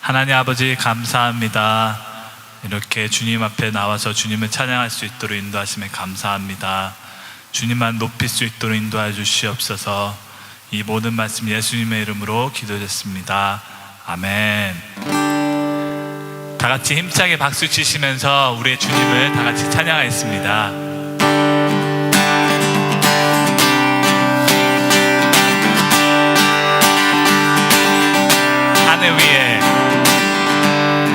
하나님 아버지 감사합니다. 이렇게 주님 앞에 나와서 주님을 찬양할 수 있도록 인도하심에 감사합니다. 주님만 높일 수 있도록 인도하여 주시옵소서. 이 모든 말씀 예수님의 이름으로 기도드렸습니다. 아멘. 다 같이 힘차게 박수 치시면서 우리의 주님을 다 같이 찬양하겠습니다.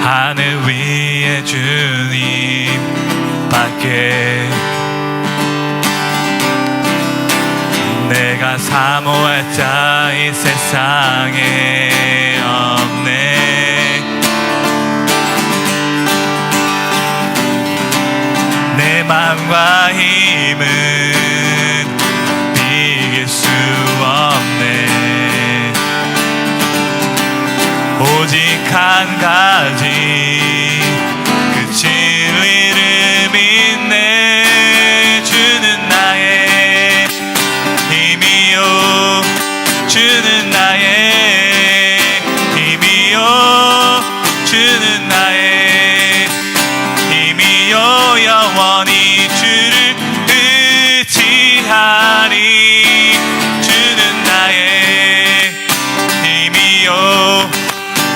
하늘 위에 주님 밖에 내가 사모할 자 이 세상에 없네. 내 맘과 힘은 이길 수 없네. 오직 한 가지 그 진리를 믿네. 주는 나의 힘이요, 주는 나의 힘이요, 주는 나의 힘이요. 영원히 주를 의지하리. 주는 나의 힘이요,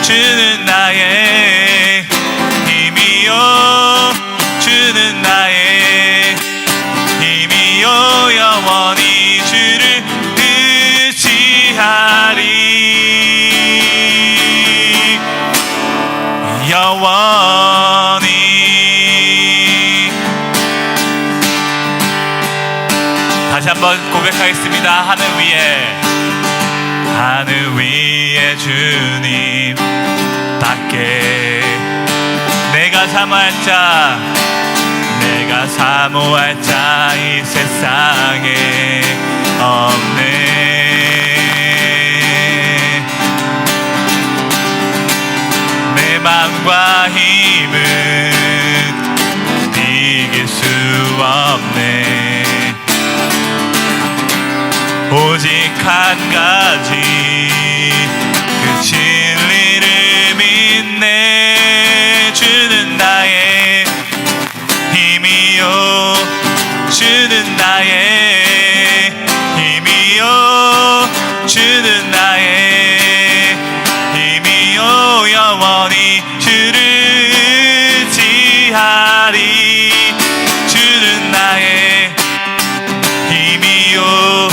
주는 나의 힘이요, 주는 나의 힘이요. 영원히 주를 의지하리. 영원히. 다시 한번 고백하겠습니다. 하늘 위에 주님 밖에 내가 사모할 자 이 세상에 없네. 내 맘과 힘은 이길 수 없네. 오직 한 가지 그 진리를 믿네. 주는 나의 힘이요, 주는 나의 힘이요, 주는 나의 힘이요. 영원히 주를 의지하리. 주는 나의 힘이요,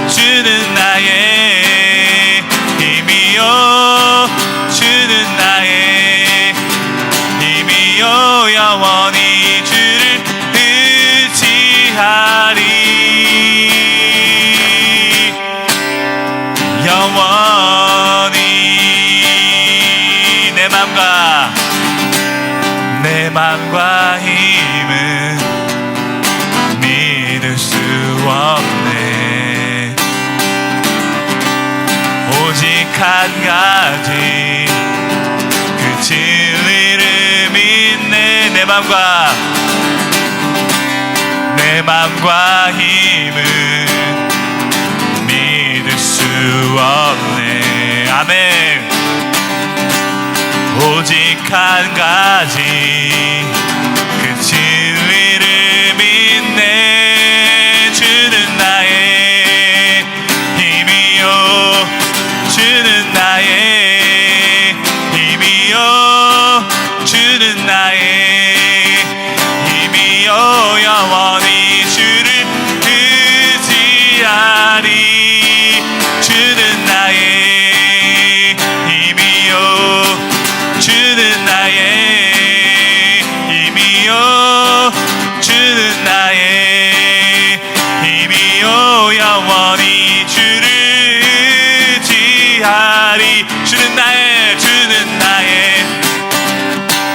주는 나의 힘이요, 주는 나의 힘이요. 영원히 주를 의지하리. 영원히. 내 맘과 힘은 믿을 수 없네. 오직 한 가지 그 진리를 믿네. 내 맘과 힘은 믿을 수 없네. 아멘. 오직 한 가지 그 진리를 믿네. 주는 나의 힘이요, 주는 나의 힘이요, 주는 나의 힘이요. 영원히 주를 의지하리. 주는 나의 힘이요, 주는 나의 힘이요, 주는 나의 힘이요. 영원히 주를 의지하리. 주는 나의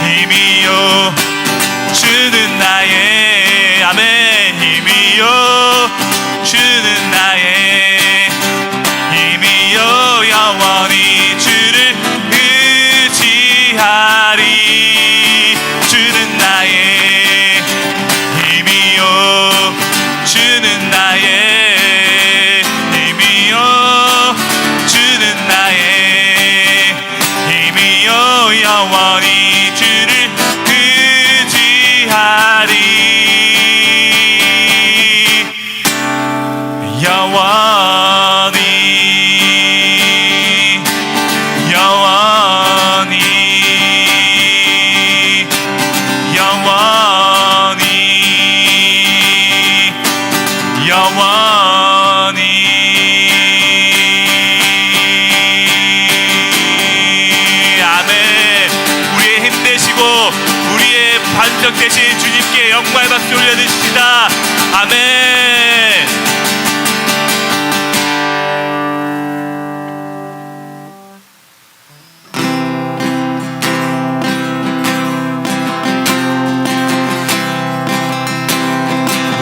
힘이요, 주는 나의 아멘 힘이요, 주는 나의 힘이요. 영원히 주를 의지하리. 주는 나의 힘이요, 주는 나의 힘이요, 주는 나의 힘이요. 영원히 영원히 영원히 아멘. 우리의 힘 되시고 우리의 반석 되신 주님께 영광의 박수 올려드립시다. 아멘.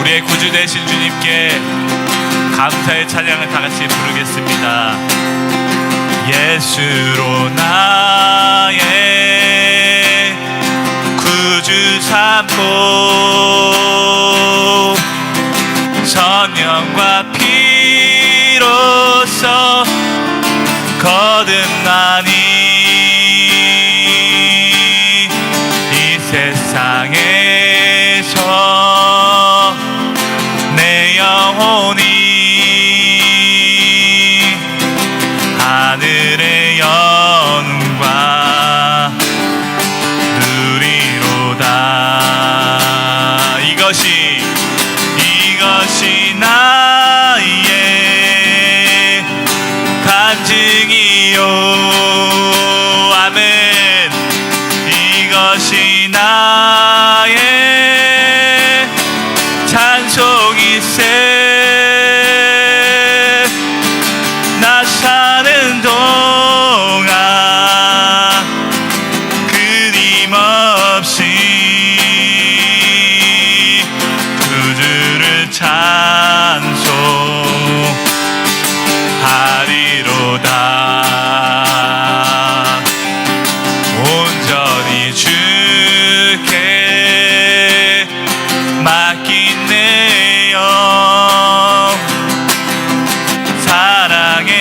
우리의 구주 되신 주님께 감사의 찬양을 다 같이 부르겠습니다. 예수로 나의 구주 삼고 성령과 피로써 거듭나니 이 세상에서 내 영혼이 하늘의 영광 누리로다. 이것이 나의 간증이요. 아멘. 이것이 나의 찬송일세. 나 사는 동안 끊임없이 구주를 찬송하리로다. 온전히 주께 맡긴 내 영 사랑의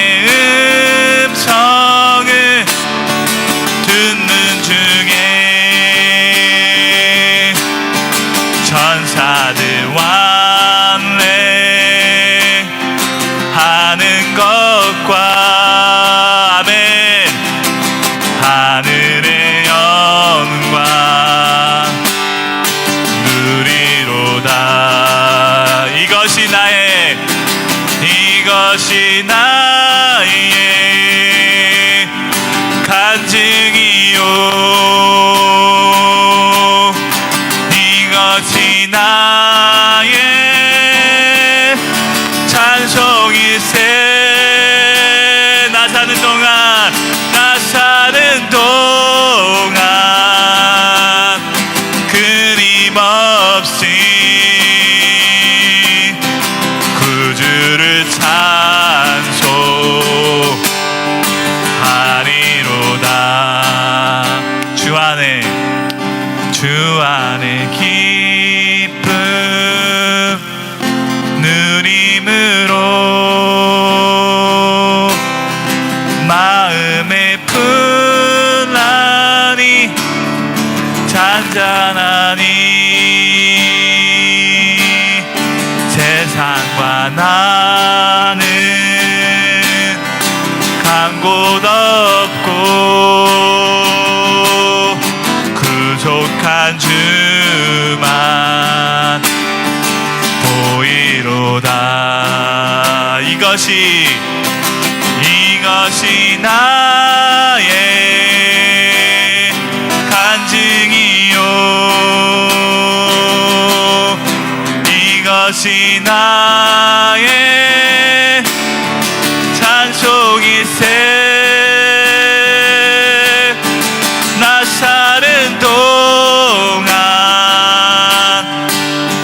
음성을 듣는 중에 천사들 완례하는 것과 아멘 하늘의 영광 누리로다. 이것이 나의 간증이요. 이것이 나의 찬송일세. 나 사는 동안 끊임없이 구주를 찬송하리로다. 주 안에 기쁨 누림으로 마음의 분란이 잔잔하니 세상과 나는 간 곳 없고 구속한 주만 보이로다. 이것이 나의 간증이요. 이것이 나의 찬송일세. 나 사는 동안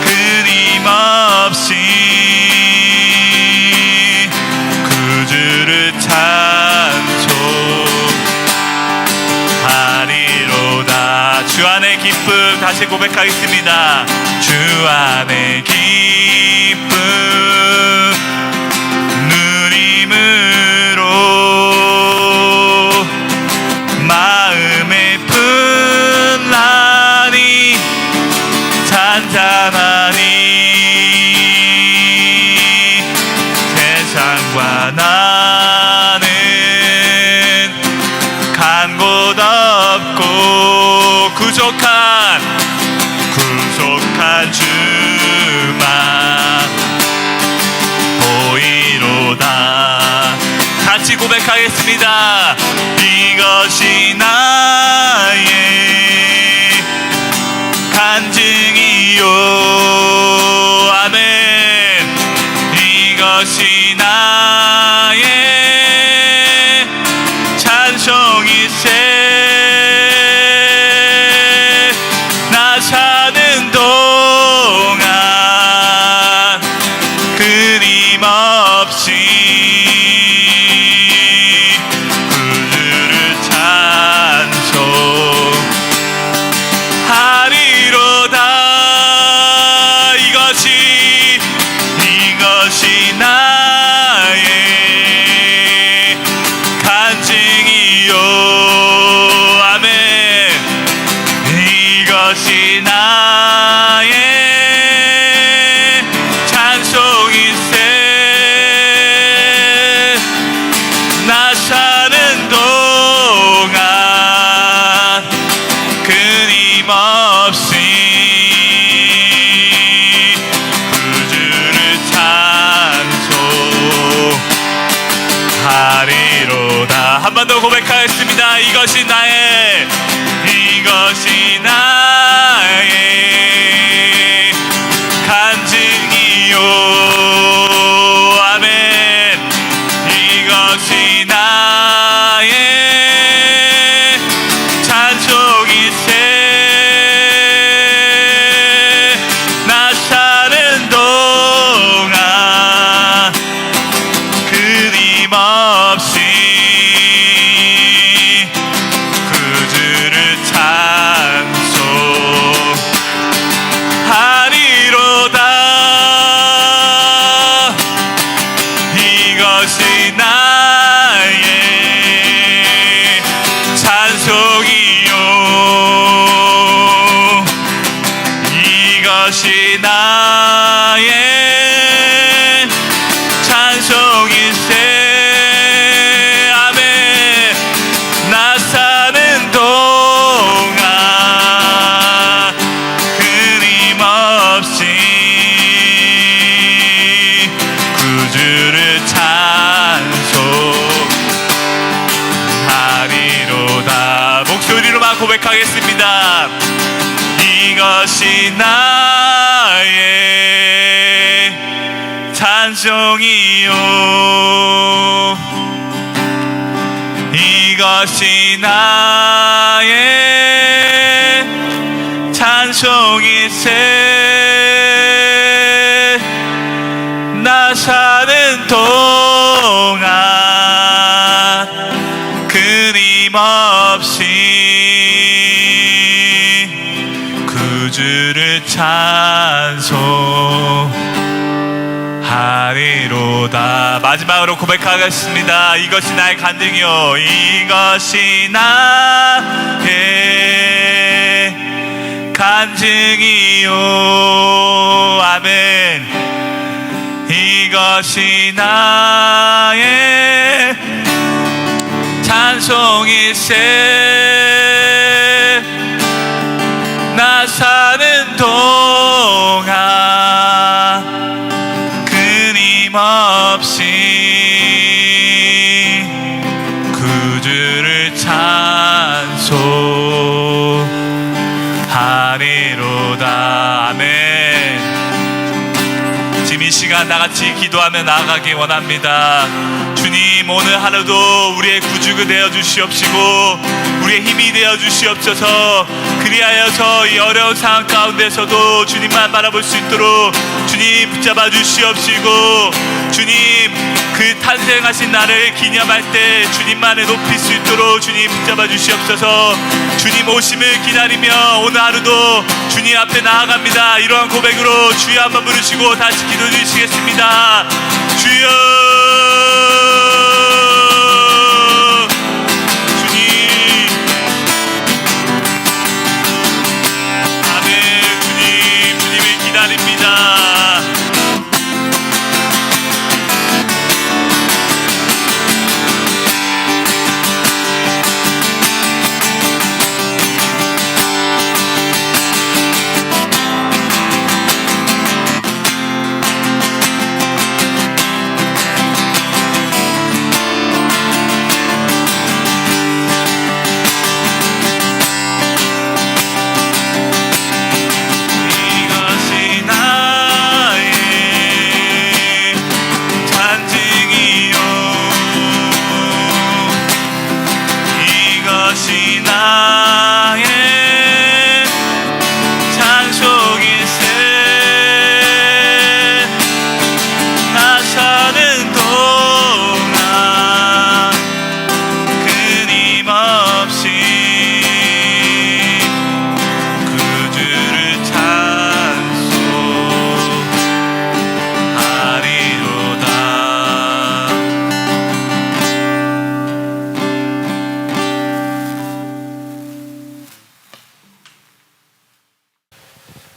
끊임없이 구주를 찬송하리로다. 주 안의 기쁨 다시 고백하겠습니다. 주 안의 기쁨 누림으로 마음의 분란이 잔잔하니 세상과 나는 구속한 주만 보이로다. 같이 고백하겠습니다. 이것이 나의 간증이요. 아멘. 이것이 나의 찬송이세. 나 사는 동안 끊임없이 구주를 찬송하리로다. 이것이 나의 간증이요. 아멘. 이것이 나의 찬송이세. 나 사는 동안 끊임없이 구주를 찬송하리로다. 한 번 더 고백하겠습니다. 이것이 나의 간증이요. 아멘. 이것이 나의 찬송이세. 나 사는 동안 끊임없이 구주를 찬송하리로다. 이것이 나의 찬송이요. 이것이 나의 찬송이세. 아멘. 나 사는 동안 끊임없이 구주를 찬송하리로다. 목소리로만 고백하겠습니다. 이것이 나의 찬송이요. 이것이 나의 찬송이세. 나 사는 동안 끊임없이 구주를 찬송하리로다. 마지막으로 고백하겠습니다. 이것이 나의 간증이요. 이것이 나의 간증이요. 아멘. 이것이 나의 찬송이세. 나 사는 동안 끊임없이 구주를 찬송하리로다. 아멘. 지금 이 시간 나같이 기도하며 나아가기 원합니다. 주님, 오늘 하루도 우리의 구주가 되어 주시옵시고 우리의 힘이 되어 주시옵소서. 그리하여서 이 어려운 상황 가운데서도 주님만 바라볼 수 있도록 주님 붙잡아 주시옵시고, 주님 그 탄생하신 날을 기념할 때 주님만을 높일 수 있도록 주님 붙잡아 주시옵소서. 주님 오심을 기다리며 오늘 하루도 주님 앞에 나아갑니다. 이러한 고백으로 주여 한번 부르시고 다시 기도해 주시겠습니다. 주여.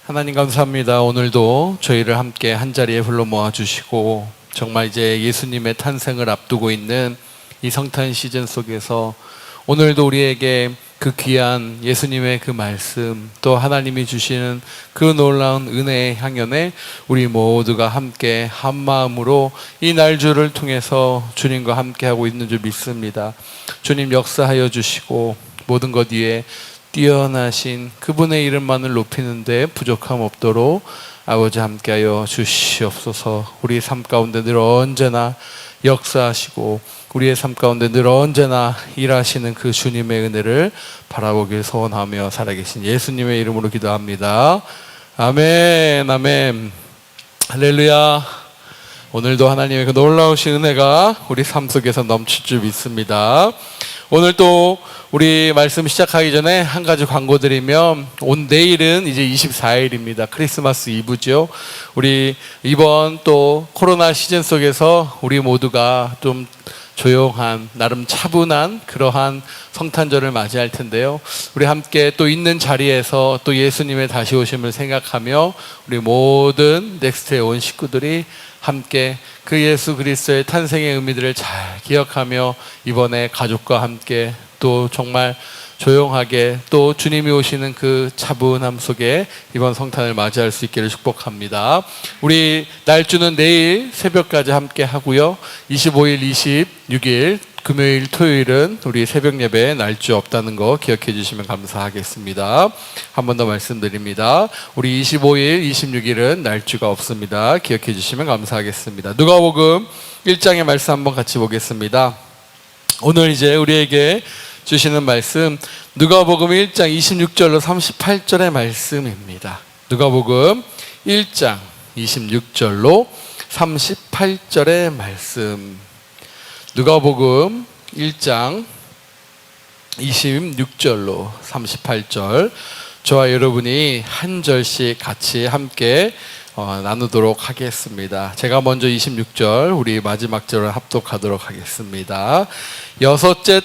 하나님 감사합니다. 오늘도 저희를 함께 한자리에 불러 모아주시고 정말 이제 예수님의 탄생을 앞두고 있는 이 성탄 시즌 속에서 오늘도 우리에게 그 귀한 예수님의 그 말씀, 또 하나님이 주시는 그 놀라운 은혜의 향연에 우리 모두가 함께 한 마음으로 이 날주를 통해서 주님과 함께하고 있는 줄 믿습니다. 주님 역사하여 주시고 모든 것 위에 뛰어나신 그분의 이름만을 높이는 데 부족함 없도록 아버지 함께하여 주시옵소서. 우리 삶 가운데 늘 언제나 역사하시고 우리의 삶 가운데 늘 언제나 일하시는 그 주님의 은혜를 바라보길 소원하며 살아계신 예수님의 이름으로 기도합니다. 아멘, 아멘, 할렐루야. 오늘도 하나님의 그 놀라우신 은혜가 우리 삶 속에서 넘칠 줄 믿습니다. 오늘 또 우리 말씀 시작하기 전에 한 가지 광고 드리면, 내일은 이제 24일입니다. 크리스마스 이브죠. 우리 이번 또 코로나 시즌 속에서 우리 모두가 좀 조용한, 나름 차분한 그러한 성탄절을 맞이할 텐데요. 우리 함께 또 있는 자리에서 또 예수님의 다시 오심을 생각하며 우리 모든 넥스트의 온 식구들이 함께 그 예수 그리스도의 탄생의 의미들을 잘 기억하며 이번에 가족과 함께 또 정말 조용하게 또 주님이 오시는 그 차분함 속에 이번 성탄을 맞이할 수 있기를 축복합니다. 우리 날주는 내일 새벽까지 함께 하고요. 25일, 26일 금요일, 토요일은 우리 새벽 예배 날주 없다는 거 기억해 주시면 감사하겠습니다. 한 번 더 말씀드립니다. 우리 25일, 26일은 날주가 없습니다. 기억해 주시면 감사하겠습니다. 누가복음 1장의 말씀 한번 같이 보겠습니다. 오늘 이제 우리에게 주시는 말씀 누가복음 1장 26절로 38절의 말씀입니다. 누가복음 1장 26절로 38절의 말씀. 누가복음 1장 26절로 38절, 저와 여러분이 한 절씩 같이 함께 나누도록 하겠습니다. 제가 먼저 26절, 우리 마지막 절을 합독하도록 하겠습니다. 여섯째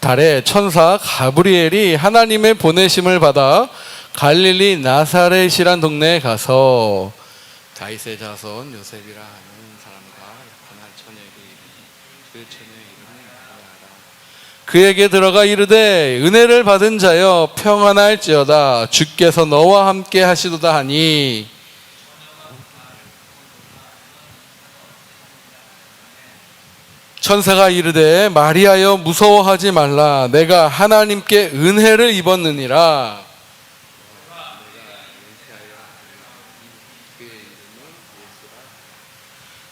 달에 천사 가브리엘이 하나님의 보내심을 받아 갈릴리 나사렛이란 동네에 가서 다윗의 자손 요셉이라 하는 사람과 약혼한 처녀에게 이르니 그 처녀의 이름은 마리아라. 그에게 들어가 이르되 은혜를 받은 자여 평안할지어다 주께서 너와 함께 하시도다 하니 천사가 이르되 마리아여 무서워하지 말라 내가 하나님께 은혜를 입었느니라.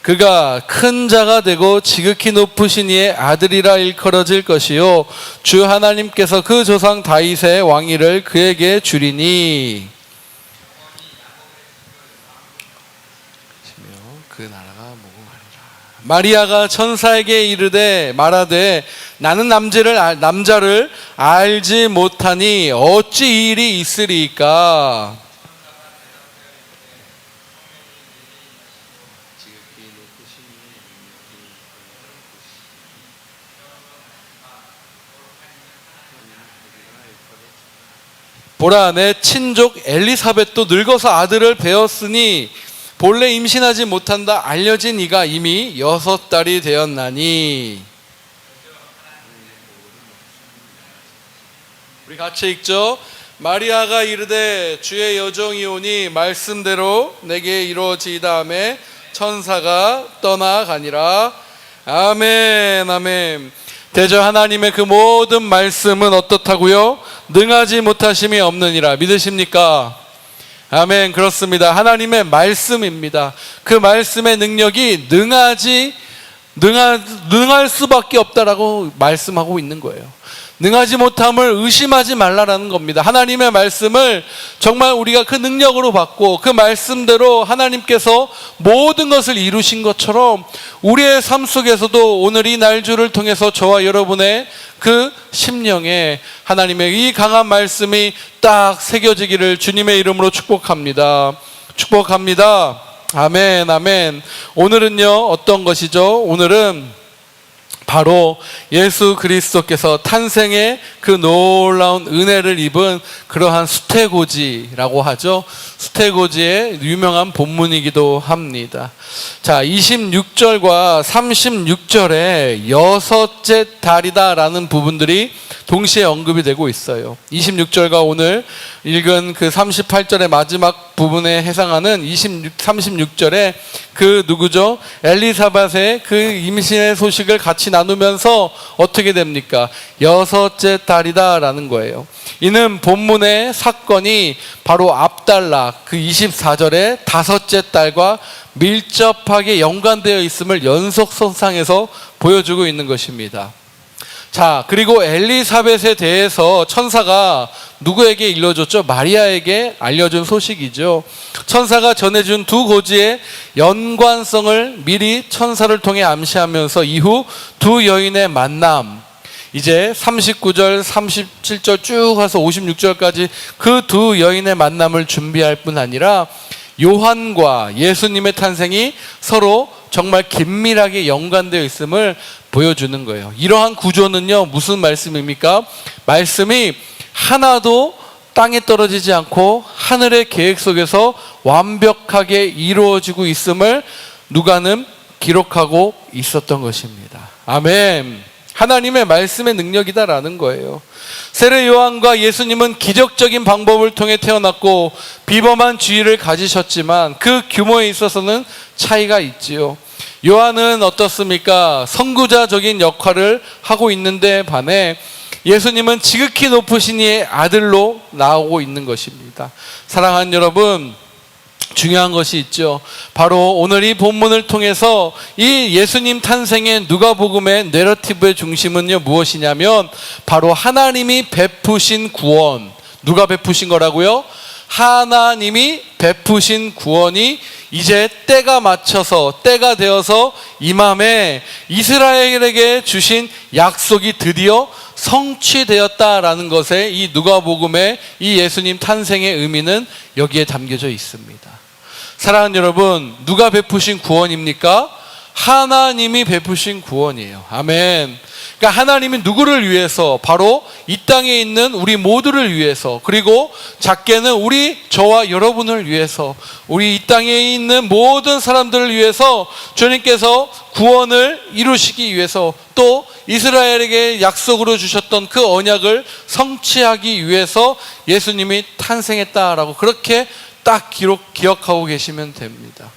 그가 큰 자가 되고 지극히 높으신 이의 아들이라 일컬어질 것이요 주 하나님께서 그 조상 다윗의 왕위를 그에게 주리니 그 나라가 무궁하리라. 마리아가 천사에게 이르되 말하되 나는 남자를 알지 못하니 어찌 이 일이 있으리까. 보라 내 친족 엘리사벳도 늙어서 아들을 배었으니 본래 임신하지 못한다 알려진 이가 이미 6달이 되었나니. 우리 같이 읽죠. 마리아가 이르되 주의 여종이 오니 말씀대로 내게 이루어지이다 하매 천사가 떠나가니라. 아멘, 아멘. 대저 하나님의 그 모든 말씀은 어떻다고요? 능하지 못하심이 없느니라. 믿으십니까? 아멘. 그렇습니다. 하나님의 말씀입니다. 그 말씀의 능력이 능할 수밖에 없다라고 말씀하고 있는 거예요. 능하지 못함을 의심하지 말라라는 겁니다. 하나님의 말씀을 정말 우리가 그 능력으로 받고 그 말씀대로 하나님께서 모든 것을 이루신 것처럼 우리의 삶 속에서도 오늘 이 날주를 통해서 저와 여러분의 그 심령에 하나님의 이 강한 말씀이 딱 새겨지기를 주님의 이름으로 축복합니다. 축복합니다. 아멘, 아멘. 오늘은요 어떤 것이죠? 오늘은 바로 예수 그리스도께서 탄생의 그 놀라운 은혜를 입은 그러한 수태고지라고 하죠. 수태고지의 유명한 본문이기도 합니다. 자, 26절과 36절에 여섯째 달이다라는 부분들이 동시에 언급이 되고 있어요. 26절과 오늘 읽은 그 38절의 마지막 부분에 해당하는 36절에 그 누구죠? 엘리사벳의 그 임신의 소식을 같이 나누면서 어떻게 됩니까? 여섯째 달이다라는 거예요. 이는 본문의 사건이 바로 앞달라 그 24절의 다섯째 달과 밀접하게 연관되어 있음을 연속선상에서 보여주고 있는 것입니다. 자, 그리고 엘리사벳에 대해서 천사가 누구에게 일러줬죠? 마리아에게 알려준 소식이죠. 천사가 전해준 두 고지의 연관성을 미리 천사를 통해 암시하면서 이후 두 여인의 만남, 이제 39절, 37절 쭉 가서 56절까지 그 두 여인의 만남을 준비할 뿐 아니라 요한과 예수님의 탄생이 서로 정말 긴밀하게 연관되어 있음을 보여주는 거예요. 이러한 구조는요, 무슨 말씀입니까? 말씀이 하나도 땅에 떨어지지 않고 하늘의 계획 속에서 완벽하게 이루어지고 있음을 누가는 기록하고 있었던 것입니다. 아멘. 하나님의 말씀의 능력이다라는 거예요. 세례 요한과 예수님은 기적적인 방법을 통해 태어났고 비범한 지위를 가지셨지만 그 규모에 있어서는 차이가 있지요. 요한은 어떻습니까? 선구자적인 역할을 하고 있는데 반해 예수님은 지극히 높으신 이의 아들로 나오고 있는 것입니다. 사랑하는 여러분, 중요한 것이 있죠. 바로 오늘 이 본문을 통해서 이 예수님 탄생의 누가복음의 내러티브의 중심은요, 무엇이냐면 바로 하나님이 베푸신 구원. 누가 베푸신 거라고요? 하나님이 베푸신 구원이 이제 때가 맞춰서, 때가 되어서 이맘에 이스라엘에게 주신 약속이 드디어 성취되었다라는 것에 이 누가복음의 이 예수님 탄생의 의미는 여기에 담겨져 있습니다. 사랑하는 여러분, 누가 베푸신 구원입니까? 하나님이 베푸신 구원이에요. 아멘. 그러니까 하나님이 누구를 위해서? 바로 이 땅에 있는 우리 모두를 위해서, 그리고 작게는 저와 여러분을 위해서, 우리 이 땅에 있는 모든 사람들을 위해서 주님께서 구원을 이루시기 위해서, 또 이스라엘에게 약속으로 주셨던 그 언약을 성취하기 위해서 예수님이 탄생했다라고 그렇게 딱 기억하고 계시면 됩니다.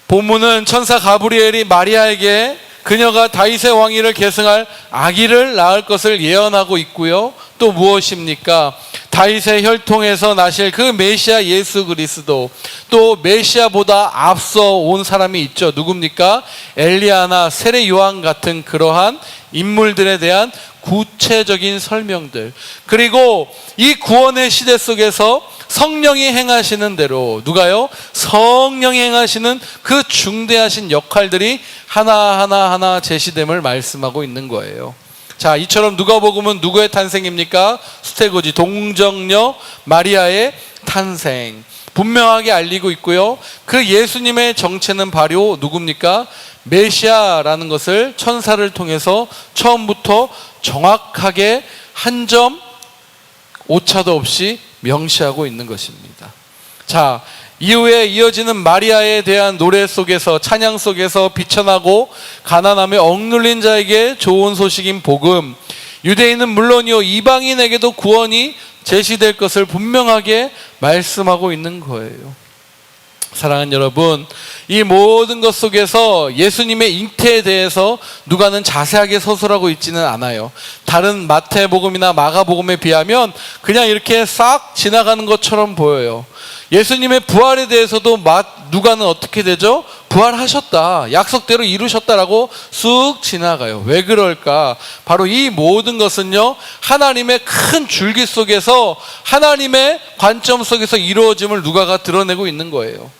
본문은 천사 가브리엘이 마리아에게 그녀가 다윗의 왕위를 계승할 아기를 낳을 것을 예언하고 있고요. 또 무엇입니까? 다윗의 혈통에서 나실 그 메시아 예수 그리스도, 또 메시아보다 앞서 온 사람이 있죠. 누굽니까? 엘리야나 세례 요한 같은 그러한 인물들에 대한 구체적인 설명들, 그리고 이 구원의 시대 속에서 성령이 행하시는 대로, 누가요? 성령이 행하시는 그 중대하신 역할들이 하나하나 제시됨을 말씀하고 있는 거예요. 자, 이처럼 누가복음은 누구의 탄생입니까? 수태고지 동정녀 마리아의 탄생 분명하게 알리고 있고요. 그 예수님의 정체는 바로 누굽니까? 메시아라는 것을 천사를 통해서 처음부터 정확하게 한 점 오차도 없이 명시하고 있는 것입니다. 자, 이후에 이어지는 마리아에 대한 노래 속에서, 찬양 속에서 비천하고 가난함에 억눌린 자에게 좋은 소식인 복음, 유대인은 물론이요 이방인에게도 구원이 제시될 것을 분명하게 말씀하고 있는 거예요. 사랑하는 여러분, 이 모든 것 속에서 예수님의 잉태에 대해서 누가는 자세하게 서술하고 있지는 않아요. 다른 마태복음이나 마가복음에 비하면 그냥 이렇게 싹 지나가는 것처럼 보여요. 예수님의 부활에 대해서도 누가는 어떻게 되죠? 부활하셨다, 약속대로 이루셨다라고 쑥 지나가요. 왜 그럴까? 바로 이 모든 것은요, 하나님의 큰 줄기 속에서, 하나님의 관점 속에서 이루어짐을 누가가 드러내고 있는 거예요.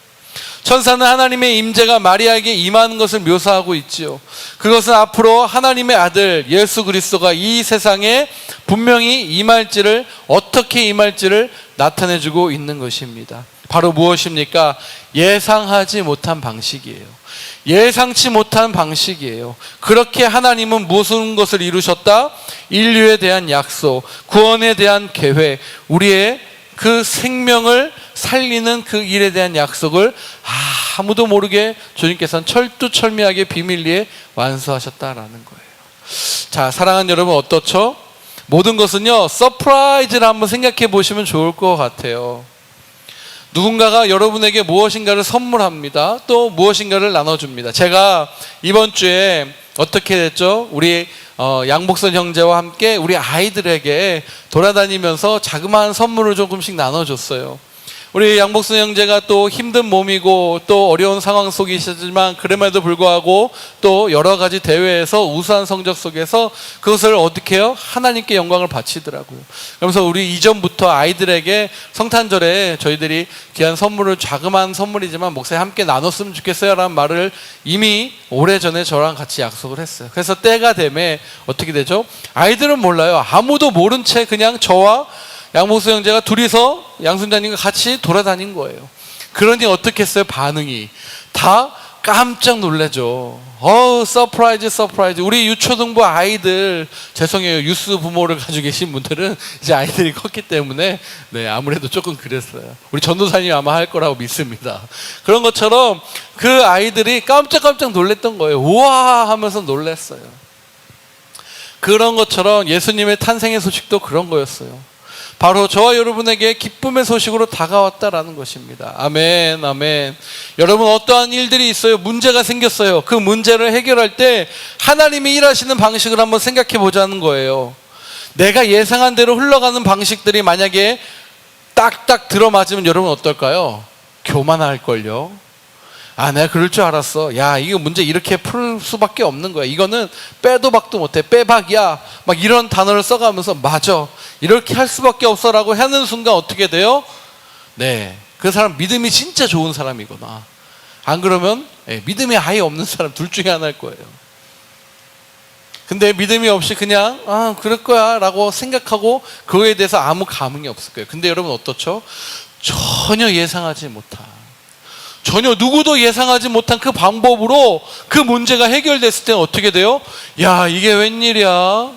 천사는 하나님의 임재가 마리아에게 임하는 것을 묘사하고 있지요. 그것은 앞으로 하나님의 아들 예수 그리스도가 이 세상에 분명히 임할지를, 어떻게 임할지를 나타내주고 있는 것입니다. 바로 무엇입니까? 예상하지 못한 방식이에요. 예상치 못한 방식이에요. 그렇게 하나님은 무슨 것을 이루셨다? 인류에 대한 약속, 구원에 대한 계획, 우리의 그 생명을 살리는 그 일에 대한 약속을 아무도 모르게 주님께서는 철두철미하게 비밀리에 완수하셨다라는 거예요. 자, 사랑하는 여러분, 어떻죠? 모든 것은요, 서프라이즈를 한번 생각해 보시면 좋을 것 같아요. 누군가가 여러분에게 무엇인가를 선물합니다. 또 무엇인가를 나눠줍니다. 제가 이번 주에 어떻게 됐죠? 우리 양복선 형제와 함께 우리 아이들에게 돌아다니면서 자그마한 선물을 조금씩 나눠줬어요. 우리 양복선 형제가 또 힘든 몸이고 또 어려운 상황 속에 있었지만 그럼에도 불구하고 또 여러 가지 대회에서 우수한 성적 속에서 그것을 어떻게 해요? 하나님께 영광을 바치더라고요. 그러면서 우리 이전부터 아이들에게 성탄절에 저희들이 귀한 선물을, 자그마한 선물이지만 목사님 함께 나눴으면 좋겠어요 라는 말을 이미 오래전에 저랑 같이 약속을 했어요. 그래서 때가 되면 어떻게 되죠? 아이들은 몰라요. 아무도 모른 채 그냥 저와 양복수 형제가 둘이서 양순자님과 같이 돌아다닌 거예요. 그러니 어떻게 했어요? 반응이 다 깜짝 놀라죠. 서프라이즈 서프라이즈. 우리 유초등부 아이들, 죄송해요, 유스 부모를 가지고 계신 분들은 이제 아이들이 컸기 때문에 아무래도 조금 그랬어요. 우리 전도사님이 아마 할 거라고 믿습니다. 그런 것처럼 그 아이들이 깜짝 놀랐던 거예요. 우와 하면서 놀랐어요. 그런 것처럼 예수님의 탄생의 소식도 그런 거였어요. 바로 저와 여러분에게 기쁨의 소식으로 다가왔다라는 것입니다. 아멘, 아멘. 여러분, 어떠한 일들이 있어요. 문제가 생겼어요. 그 문제를 해결할 때 하나님이 일하시는 방식을 한번 생각해 보자는 거예요. 내가 예상한 대로 흘러가는 방식들이 만약에 딱딱 들어맞으면 여러분 어떨까요? 교만할걸요. 내가 그럴 줄 알았어. 야, 이거 문제 이렇게 풀 수밖에 없는 거야. 이거는 빼도 박도 못해. 빼박이야. 막 이런 단어를 써가면서 맞아, 이렇게 할 수밖에 없어라고 하는 순간 어떻게 돼요? 그 사람 믿음이 진짜 좋은 사람이구나. 안 그러면 믿음이 아예 없는 사람 둘 중에 하나일 거예요. 근데 믿음이 없이 그냥 그럴 거야 라고 생각하고 그거에 대해서 아무 감흥이 없을 거예요. 근데 여러분 어떻죠? 전혀 예상하지 못한, 전혀 누구도 예상하지 못한 그 방법으로 그 문제가 해결됐을 때는 어떻게 돼요? 야, 이게 웬일이야?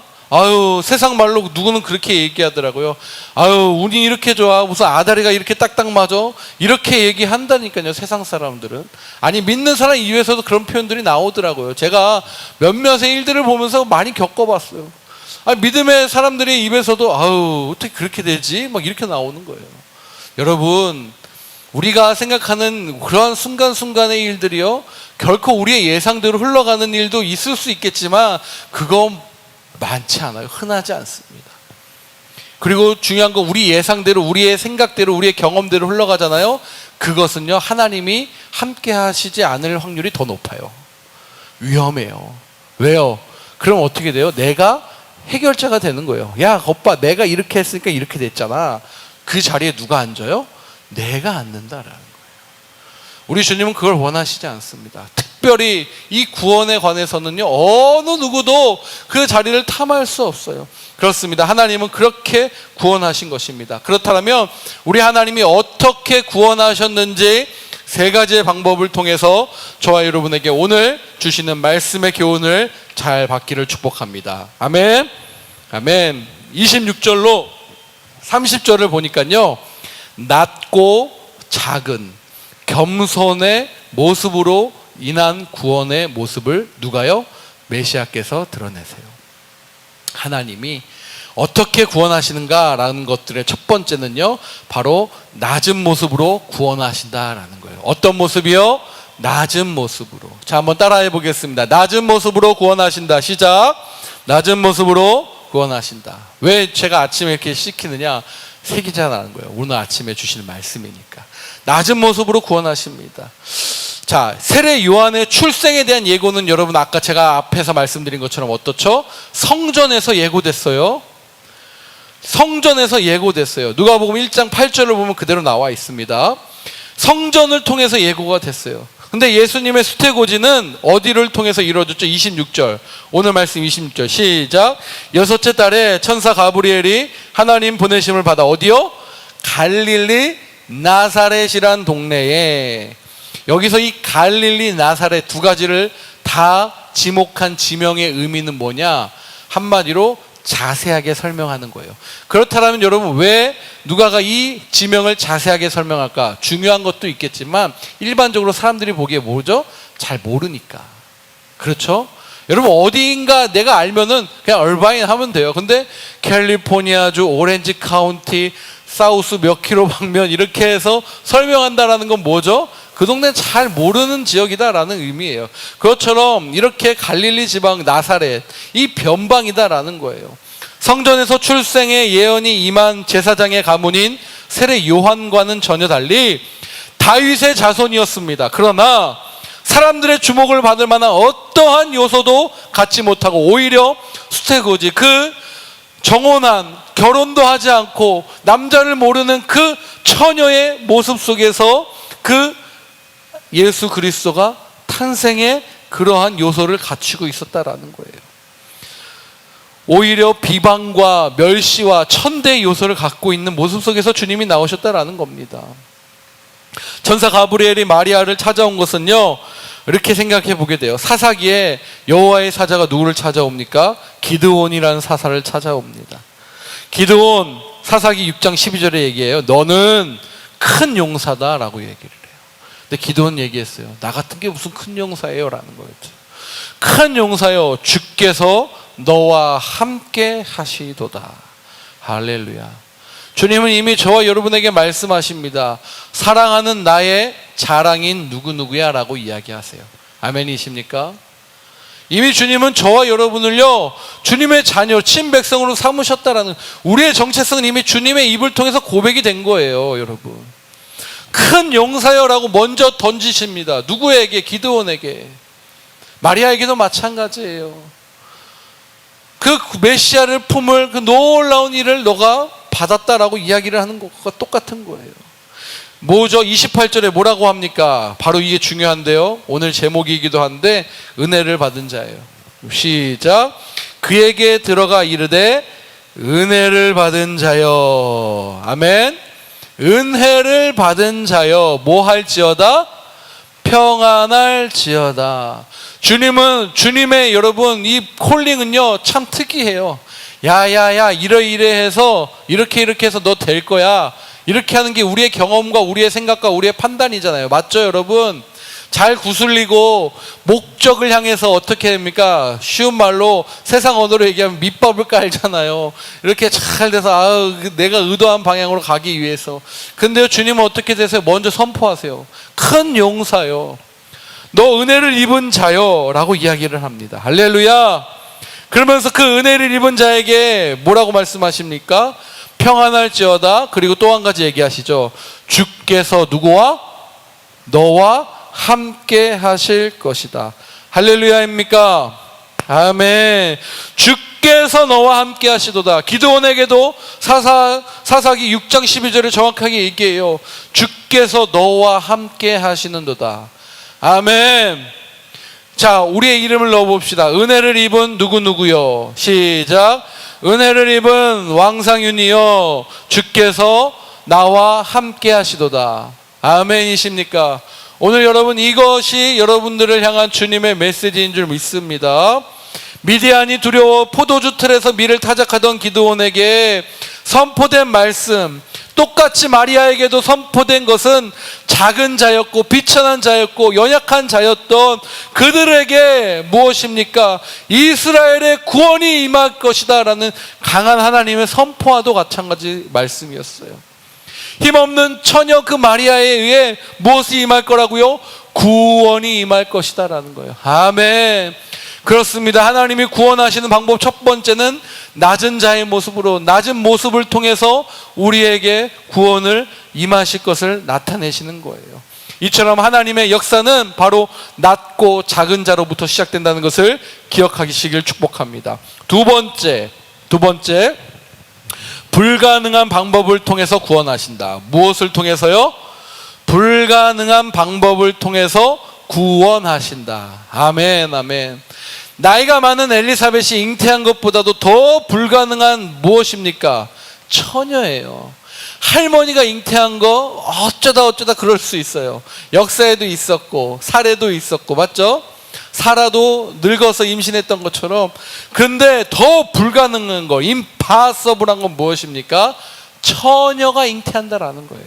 세상 말로 누구는 그렇게 얘기하더라고요. 운이 이렇게 좋아, 무슨 아다리가 이렇게 딱딱 맞아, 이렇게 얘기한다니까요, 세상 사람들은. 아니, 믿는 사람 입에서도 그런 표현들이 나오더라고요. 제가 몇몇의 일들을 보면서 많이 겪어봤어요. 믿음의 사람들의 입에서도 어떻게 그렇게 되지? 막 이렇게 나오는 거예요. 여러분, 우리가 생각하는 그러한 순간순간의 일들이요, 결코 우리의 예상대로 흘러가는 일도 있을 수 있겠지만 그건 많지 않아요. 흔하지 않습니다. 그리고 중요한 건 우리 예상대로, 우리의 생각대로, 우리의 경험대로 흘러가잖아요. 그것은요, 하나님이 함께 하시지 않을 확률이 더 높아요. 위험해요. 왜요? 그럼 어떻게 돼요? 내가 해결자가 되는 거예요. 야, 오빠, 내가 이렇게 했으니까 이렇게 됐잖아. 그 자리에 누가 앉아요? 내가 앉는다라는 거예요. 우리 주님은 그걸 원하시지 않습니다. 특별히 이 구원에 관해서는요, 어느 누구도 그 자리를 탐할 수 없어요. 그렇습니다. 하나님은 그렇게 구원하신 것입니다. 그렇다면 우리 하나님이 어떻게 구원하셨는지 세 가지의 방법을 통해서 저와 여러분에게 오늘 주시는 말씀의 교훈을 잘 받기를 축복합니다. 아멘. 아멘. 26절로 30절을 보니까요, 낮고 작은 겸손의 모습으로 인한 구원의 모습을 누가요? 메시아께서 드러내세요. 하나님이 어떻게 구원하시는가라는 것들의 첫 번째는요, 바로 낮은 모습으로 구원하신다라는 거예요. 어떤 모습이요? 낮은 모습으로. 자, 한번 따라해 보겠습니다. 낮은 모습으로 구원하신다. 시작. 낮은 모습으로 구원하신다. 왜 제가 아침에 이렇게 시키느냐? 새기자라는 거예요. 오늘 아침에 주실 말씀이니까. 낮은 모습으로 구원하십니다. 자, 세례 요한의 출생에 대한 예고는 여러분 아까 제가 앞에서 말씀드린 것처럼 어떻죠? 성전에서 예고됐어요. 성전에서 예고됐어요. 누가복음 1장 8절을 보면 그대로 나와 있습니다. 성전을 통해서 예고가 됐어요. 근데 예수님의 수태고지는 어디를 통해서 이루어졌죠? 26절. 오늘 말씀 26절. 시작. 여섯째 달에 천사 가브리엘이 하나님 보내심을 받아 어디요? 갈릴리 나사렛이란 동네에, 여기서 이 갈릴리 나사렛 두 가지를 다 지목한 지명의 의미는 뭐냐? 한마디로 자세하게 설명하는 거예요. 그렇다면 여러분, 왜 누가가 이 지명을 자세하게 설명할까? 중요한 것도 있겠지만 일반적으로 사람들이 보기에 뭐죠? 잘 모르니까. 그렇죠? 여러분, 어디인가 내가 알면은 그냥 얼바인 하면 돼요. 근데 캘리포니아주 오렌지 카운티 사우스 몇 킬로 방면 이렇게 해서 설명한다라는 건 뭐죠? 그 동네는 잘 모르는 지역이다라는 의미예요. 그것처럼 이렇게 갈릴리 지방 나사렛, 이 변방이다라는 거예요. 성전에서 출생의 예언이 임한 제사장의 가문인 세례 요한과는 전혀 달리 다윗의 자손이었습니다. 그러나 사람들의 주목을 받을 만한 어떠한 요소도 갖지 못하고 오히려 수태고지, 그 정혼한, 결혼도 하지 않고 남자를 모르는 그 처녀의 모습 속에서 그 예수 그리스도가 탄생의 그러한 요소를 갖추고 있었다라는 거예요. 오히려 비방과 멸시와 천대의 요소를 갖고 있는 모습 속에서 주님이 나오셨다라는 겁니다. 천사 가브리엘이 마리아를 찾아온 것은요, 이렇게 생각해 보게 돼요. 사사기에 여호와의 사자가 누구를 찾아옵니까? 기드온이라는 사사를 찾아옵니다. 기드온, 사사기 6장 12절에 얘기해요. 너는 큰 용사다 라고 얘기를 해요. 근데 기드온 얘기했어요. 나 같은 게 무슨 큰 용사예요? 라는 거였죠. 큰 용사여, 주께서 너와 함께 하시도다. 할렐루야. 주님은 이미 저와 여러분에게 말씀하십니다. 사랑하는 나의 자랑인 누구누구야 라고 이야기하세요. 아멘이십니까? 이미 주님은 저와 여러분을요, 주님의 자녀, 친백성으로 삼으셨다라는, 우리의 정체성은 이미 주님의 입을 통해서 고백이 된 거예요. 여러분, 큰 용사여라고 먼저 던지십니다. 누구에게? 기드온에게. 마리아에게도 마찬가지예요. 그 메시아를 품을 그 놀라운 일을 너가 받았다라고 이야기를 하는 것과 똑같은 거예요. 뭐죠? 28절에 뭐라고 합니까? 바로 이게 중요한데요, 오늘 제목이기도 한데, 은혜를 받은 자예요. 시작. 그에게 들어가 이르되 은혜를 받은 자여. 아멘. 은혜를 받은 자여, 뭐 할지어다? 평안할지어다. 주님은, 주님의 여러분 이 콜링은요 참 특이해요. 야야야, 이러이래 해서 이렇게 해서 너 될 거야, 이렇게 하는 게 우리의 경험과 우리의 생각과 우리의 판단이잖아요. 맞죠 여러분? 잘 구슬리고 목적을 향해서 어떻게 됩니까? 쉬운 말로 세상 언어로 얘기하면 밑밥을 깔잖아요. 이렇게 잘 돼서 내가 의도한 방향으로 가기 위해서. 근데요, 주님은 어떻게 되세요? 먼저 선포하세요. 큰 용사요, 너 은혜를 입은 자요 라고 이야기를 합니다. 할렐루야. 그러면서 그 은혜를 입은 자에게 뭐라고 말씀하십니까? 평안할지어다. 그리고 또 한 가지 얘기하시죠. 주께서 누구와? 너와 함께 하실 것이다. 할렐루야입니까? 아멘. 주께서 너와 함께 하시도다. 기드온에게도 사사기 6장 12절에 정확하게 얘기해요. 주께서 너와 함께 하시는도다. 아멘. 자, 우리의 이름을 넣어봅시다. 은혜를 입은 누구누구요. 시작. 은혜를 입은 왕상윤이요, 주께서 나와 함께 하시도다. 아멘이십니까? 오늘 여러분, 이것이 여러분들을 향한 주님의 메시지인 줄 믿습니다. 미디안이 두려워 포도주 틀에서 밀을 타작하던 기드온에게 선포된 말씀, 똑같이 마리아에게도 선포된 것은 작은 자였고 비천한 자였고 연약한 자였던 그들에게 무엇입니까? 이스라엘의 구원이 임할 것이다 라는 강한 하나님의 선포와도 마찬가지 말씀이었어요. 힘없는 처녀 그 마리아에 의해 무엇이 임할 거라고요? 구원이 임할 것이다 라는 거예요. 아멘. 그렇습니다. 하나님이 구원하시는 방법 첫 번째는 낮은 자의 모습으로, 낮은 모습을 통해서 우리에게 구원을 임하실 것을 나타내시는 거예요. 이처럼 하나님의 역사는 바로 낮고 작은 자로부터 시작된다는 것을 기억하시길 축복합니다. 두 번째, 불가능한 방법을 통해서 구원하신다. 무엇을 통해서요? 불가능한 방법을 통해서 구원하신다. 아멘, 아멘. 나이가 많은 엘리사벳이 잉태한 것보다도 더 불가능한 무엇입니까? 처녀예요. 할머니가 잉태한 거 어쩌다 그럴 수 있어요. 역사에도 있었고 사례도 있었고, 맞죠? 사라도 늙어서 임신했던 것처럼. 그런데 더 불가능한 거, 임파서블한 건 무엇입니까? 처녀가 잉태한다라는 거예요.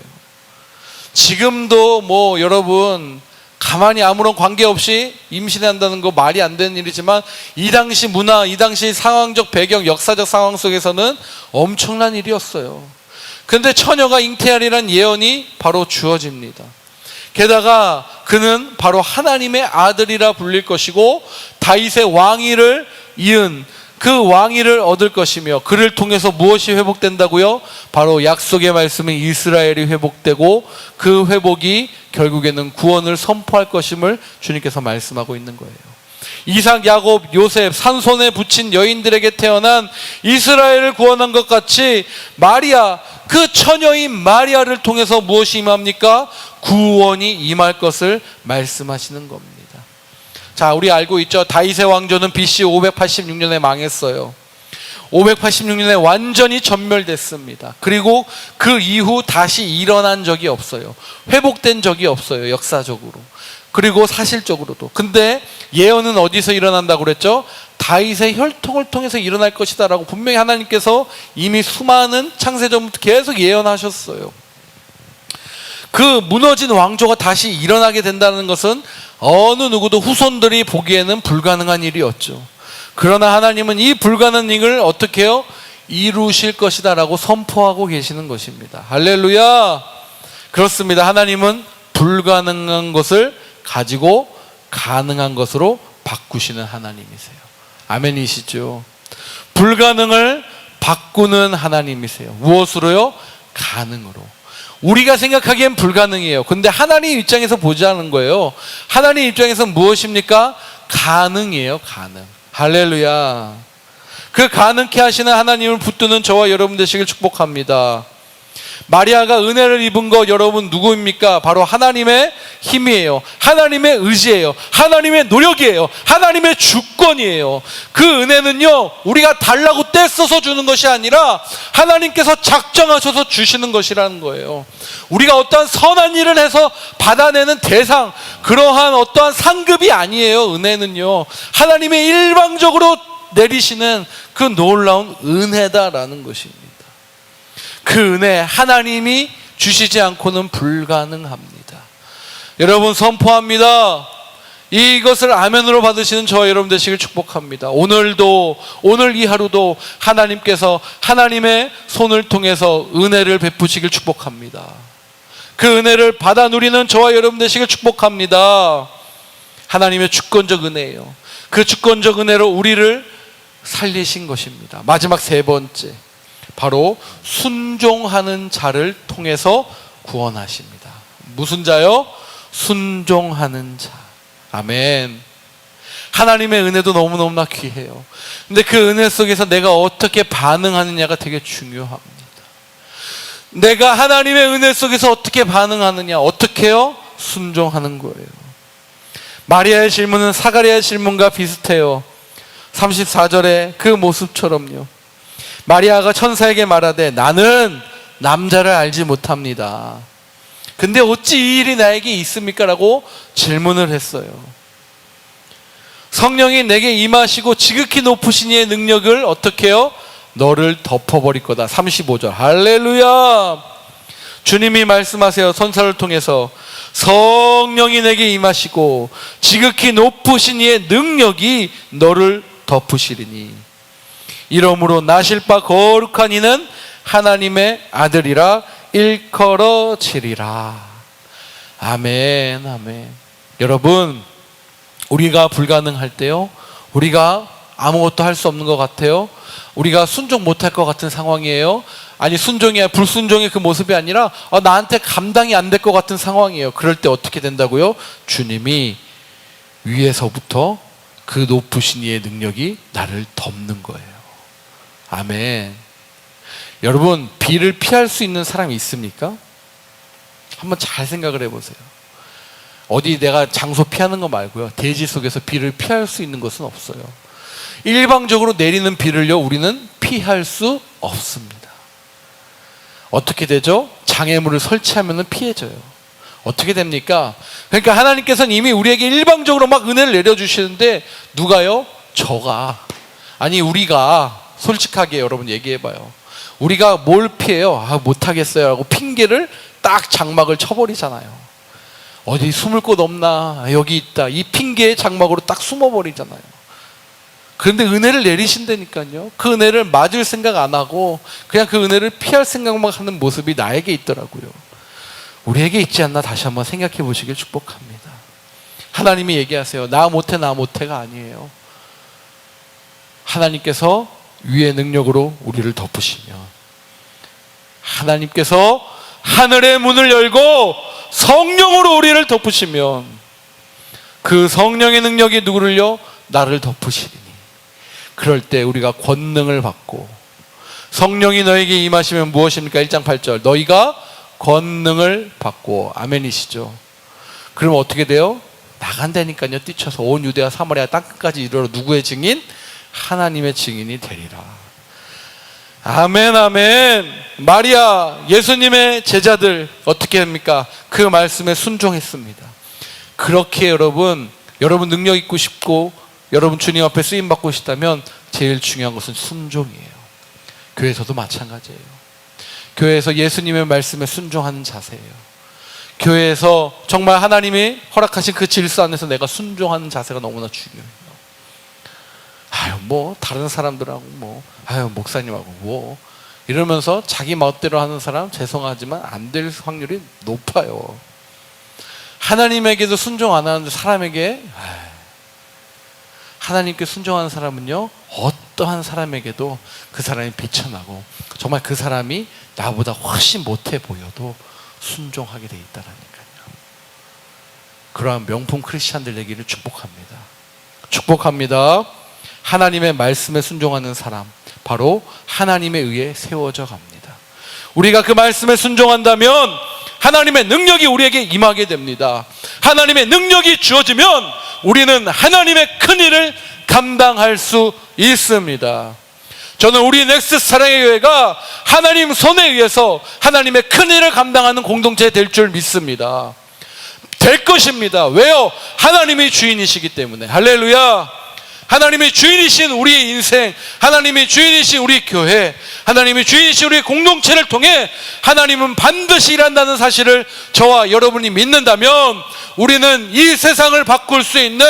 지금도 뭐 여러분 가만히 아무런 관계 없이 임신한다는 거 말이 안 되는 일이지만, 이 당시 문화, 이 당시 상황적 배경, 역사적 상황 속에서는 엄청난 일이었어요. 그런데 처녀가 잉태하리라는 예언이 바로 주어집니다. 게다가 그는 바로 하나님의 아들이라 불릴 것이고 다윗의 왕위를 이은 그 왕위를 얻을 것이며, 그를 통해서 무엇이 회복된다고요? 바로 약속의 말씀인 이스라엘이 회복되고 그 회복이 결국에는 구원을 선포할 것임을 주님께서 말씀하고 있는 거예요. 이삭, 야곱, 요셉, 산손에 붙인 여인들에게 태어난 이스라엘을 구원한 것 같이 마리아, 그 처녀인 마리아를 통해서 무엇이 임합니까? 구원이 임할 것을 말씀하시는 겁니다. 자, 우리 알고 있죠? 다윗의 왕조는 BC 586년에 망했어요. 586년에 완전히 전멸됐습니다. 그리고 그 이후 다시 일어난 적이 없어요. 회복된 적이 없어요, 역사적으로. 그리고 사실적으로도. 근데 예언은 어디서 일어난다고 그랬죠? 다윗의 혈통을 통해서 일어날 것이다 라고 분명히 하나님께서 이미 수많은 창세전부터 계속 예언하셨어요. 그 무너진 왕조가 다시 일어나게 된다는 것은 어느 누구도 후손들이 보기에는 불가능한 일이었죠. 그러나 하나님은 이 불가능한 일을 어떻게 해요? 이루실 것이다 라고 선포하고 계시는 것입니다. 할렐루야. 그렇습니다. 하나님은 불가능한 것을 가지고 가능한 것으로 바꾸시는 하나님이세요. 아멘이시죠? 불가능을 바꾸는 하나님이세요. 무엇으로요? 가능으로. 우리가 생각하기엔 불가능이에요. 근데 하나님 입장에서 보자는 거예요. 하나님 입장에서 무엇입니까? 가능이에요. 가능. 할렐루야. 그 가능케 하시는 하나님을 붙드는 저와 여러분 되시길 축복합니다. 마리아가 은혜를 입은 거 여러분 누구입니까? 바로 하나님의 힘이에요. 하나님의 의지예요. 하나님의 노력이에요. 하나님의 주권이에요. 그 은혜는요, 우리가 달라고 떼써서 주는 것이 아니라 하나님께서 작정하셔서 주시는 것이라는 거예요. 우리가 어떠한 선한 일을 해서 받아내는 대상, 그러한 어떠한 상급이 아니에요. 은혜는요, 하나님의 일방적으로 내리시는 그 놀라운 은혜다라는 것입니다. 그 은혜, 하나님이 주시지 않고는 불가능합니다. 여러분 선포합니다. 이것을 아멘으로 받으시는 저와 여러분 되시길 축복합니다. 오늘도, 오늘 이 하루도 하나님께서 하나님의 손을 통해서 은혜를 베푸시길 축복합니다. 그 은혜를 받아 누리는 저와 여러분 되시길 축복합니다. 하나님의 주권적 은혜예요. 그 주권적 은혜로 우리를 살리신 것입니다. 마지막 세 번째, 바로 순종하는 자를 통해서 구원하십니다. 무슨 자요? 순종하는 자. 아멘. 하나님의 은혜도 너무너무나 귀해요. 근데 그 은혜 속에서 내가 어떻게 반응하느냐가 되게 중요합니다. 내가 하나님의 은혜 속에서 어떻게 반응하느냐, 어떻게 해요? 순종하는 거예요. 마리아의 질문은 사가랴의 질문과 비슷해요. 34절의 그 모습처럼요. 마리아가 천사에게 말하되 나는 남자를 알지 못합니다. 근데 어찌 이 일이 나에게 있습니까? 라고 질문을 했어요. 성령이 내게 임하시고 지극히 높으신 이의 능력을 어떻게 해요? 너를 덮어버릴 거다. 35절. 할렐루야. 주님이 말씀하세요. 선사를 통해서 성령이 내게 임하시고 지극히 높으신 이의 능력이 너를 덮으시리니 이러므로 나실 바 거룩한 이는 하나님의 아들이라 일컬어지리라. 아멘, 아멘. 여러분, 우리가 불가능할 때요, 우리가 아무것도 할 수 없는 것 같아요, 우리가 순종 못할 것 같은 상황이에요. 아니, 순종이 불순종의 그 모습이 아니라 나한테 감당이 안 될 것 같은 상황이에요. 그럴 때 어떻게 된다고요? 주님이 위에서부터 그 높으신 이의 능력이 나를 덮는 거예요. 아멘. 여러분, 비를 피할 수 있는 사람이 있습니까? 한번 잘 생각을 해보세요. 어디 내가 장소 피하는 거 말고요, 대지 속에서 비를 피할 수 있는 것은 없어요. 일방적으로 내리는 비를요, 우리는 피할 수 없습니다. 어떻게 되죠? 장애물을 설치하면 피해져요. 어떻게 됩니까? 그러니까 하나님께서는 이미 우리에게 일방적으로 막 은혜를 내려주시는데 누가요? 아니 우리가 솔직하게 여러분 얘기해봐요. 우리가 뭘 피해요? 못하겠어요 라고 핑계를 딱 장막을 쳐버리잖아요. 어디 숨을 곳 없나? 여기 있다. 이 핑계의 장막으로 딱 숨어버리잖아요. 그런데 은혜를 내리신다니까요. 그 은혜를 맞을 생각 안 하고 그냥 그 은혜를 피할 생각만 하는 모습이 나에게 있더라고요. 우리에게 있지 않나 다시 한번 생각해 보시길 축복합니다. 하나님이 얘기하세요. 나 못해가 아니에요. 하나님께서 위의 능력으로 우리를 덮으시며 하나님께서 하늘의 문을 열고 성령으로 우리를 덮으시면 그 성령의 능력이 누구를요? 나를 덮으시리니 그럴 때 우리가 권능을 받고 성령이 너에게 임하시면 무엇입니까? 1장 8절 너희가 권능을 받고 아멘이시죠. 그럼 어떻게 돼요? 나간다니까요. 뛰쳐서 온 유대와 사마리아 땅끝까지 이르러 누구의 증인? 하나님의 증인이 되리라. 아멘 아멘. 마리아 예수님의 제자들 어떻게 합니까? 그 말씀에 순종했습니다. 그렇게 여러분 능력 있고 싶고 여러분 주님 앞에 쓰임 받고 싶다면 제일 중요한 것은 순종이에요. 교회에서도 마찬가지예요. 교회에서 예수님의 말씀에 순종하는 자세예요. 교회에서 정말 하나님이 허락하신 그 질서 안에서 내가 순종하는 자세가 너무나 중요해요. 다른 사람들하고 목사님하고 이러면서 자기 멋대로 하는 사람 죄송하지만 안 될 확률이 높아요. 하나님에게도 순종 안 하는데 사람에게 하나님께 순종하는 사람은요 어떠한 사람에게도 그 사람이 비춰나고 정말 그 사람이 나보다 훨씬 못해 보여도 순종하게 돼 있다라니까요. 그러한 명품 크리스찬들 되기를 축복합니다. 하나님의 말씀에 순종하는 사람 바로 하나님에 의해 세워져 갑니다. 우리가 그 말씀에 순종한다면 하나님의 능력이 우리에게 임하게 됩니다. 하나님의 능력이 주어지면 우리는 하나님의 큰 일을 감당할 수 있습니다. 저는 우리 넥스 사랑의 교회가 하나님 손에 의해서 하나님의 큰 일을 감당하는 공동체 될 줄 믿습니다. 될 것입니다. 왜요? 하나님이 주인이시기 때문에. 할렐루야. 하나님이 주인이신 우리의 인생, 하나님이 주인이신 우리 교회, 하나님이 주인이신 우리 공동체를 통해 하나님은 반드시 일한다는 사실을 저와 여러분이 믿는다면 우리는 이 세상을 바꿀 수 있는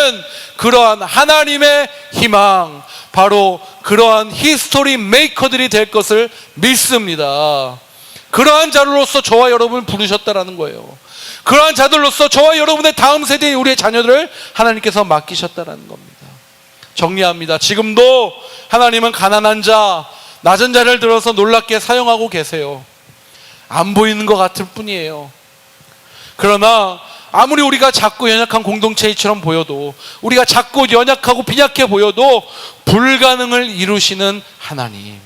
그러한 하나님의 희망, 바로 그러한 히스토리 메이커들이 될 것을 믿습니다. 그러한 자로서 저와 여러분을 부르셨다라는 거예요. 그러한 자들로서 저와 여러분의 다음 세대의 우리의 자녀들을 하나님께서 맡기셨다라는 겁니다. 정리합니다. 지금도 하나님은 가난한 자, 낮은 자를 들어서 놀랍게 사용하고 계세요. 안 보이는 것 같을 뿐이에요. 그러나 아무리 우리가 작고 연약한 공동체처럼 보여도, 우리가 작고 연약하고 빈약해 보여도 불가능을 이루시는 하나님,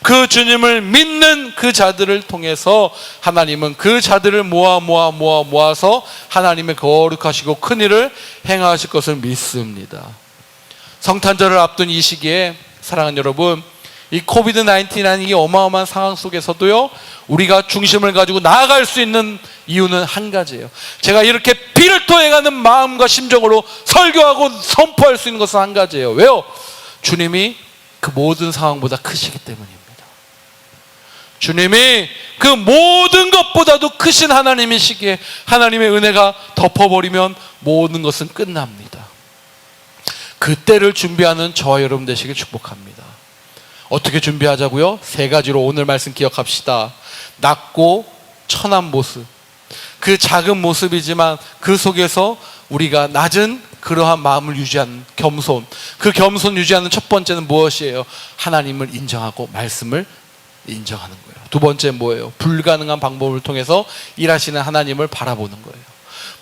그 주님을 믿는 그 자들을 통해서 하나님은 그 자들을 모아서 하나님의 거룩하시고 큰 일을 행하실 것을 믿습니다. 성탄절을 앞둔 이 시기에 사랑하는 여러분, 이 코비드-19이라는 이 어마어마한 상황 속에서도요 우리가 중심을 가지고 나아갈 수 있는 이유는 한 가지예요. 제가 이렇게 피를 토해가는 마음과 심정으로 설교하고 선포할 수 있는 것은 한 가지예요. 왜요? 주님이 그 모든 상황보다 크시기 때문입니다. 주님이 그 모든 것보다도 크신 하나님이시기에 하나님의 은혜가 덮어버리면 모든 것은 끝납니다. 그때를 준비하는 저와 여러분 되시길 축복합니다. 어떻게 준비하자고요? 3가지로 오늘 말씀 기억합시다. 낮고 천한 모습, 그 작은 모습이지만 그 속에서 우리가 낮은 그러한 마음을 유지하는 겸손, 그 겸손 유지하는 첫 번째는 무엇이에요? 하나님을 인정하고 말씀을 인정하는 거예요. 두 번째 뭐예요? 불가능한 방법을 통해서 일하시는 하나님을 바라보는 거예요.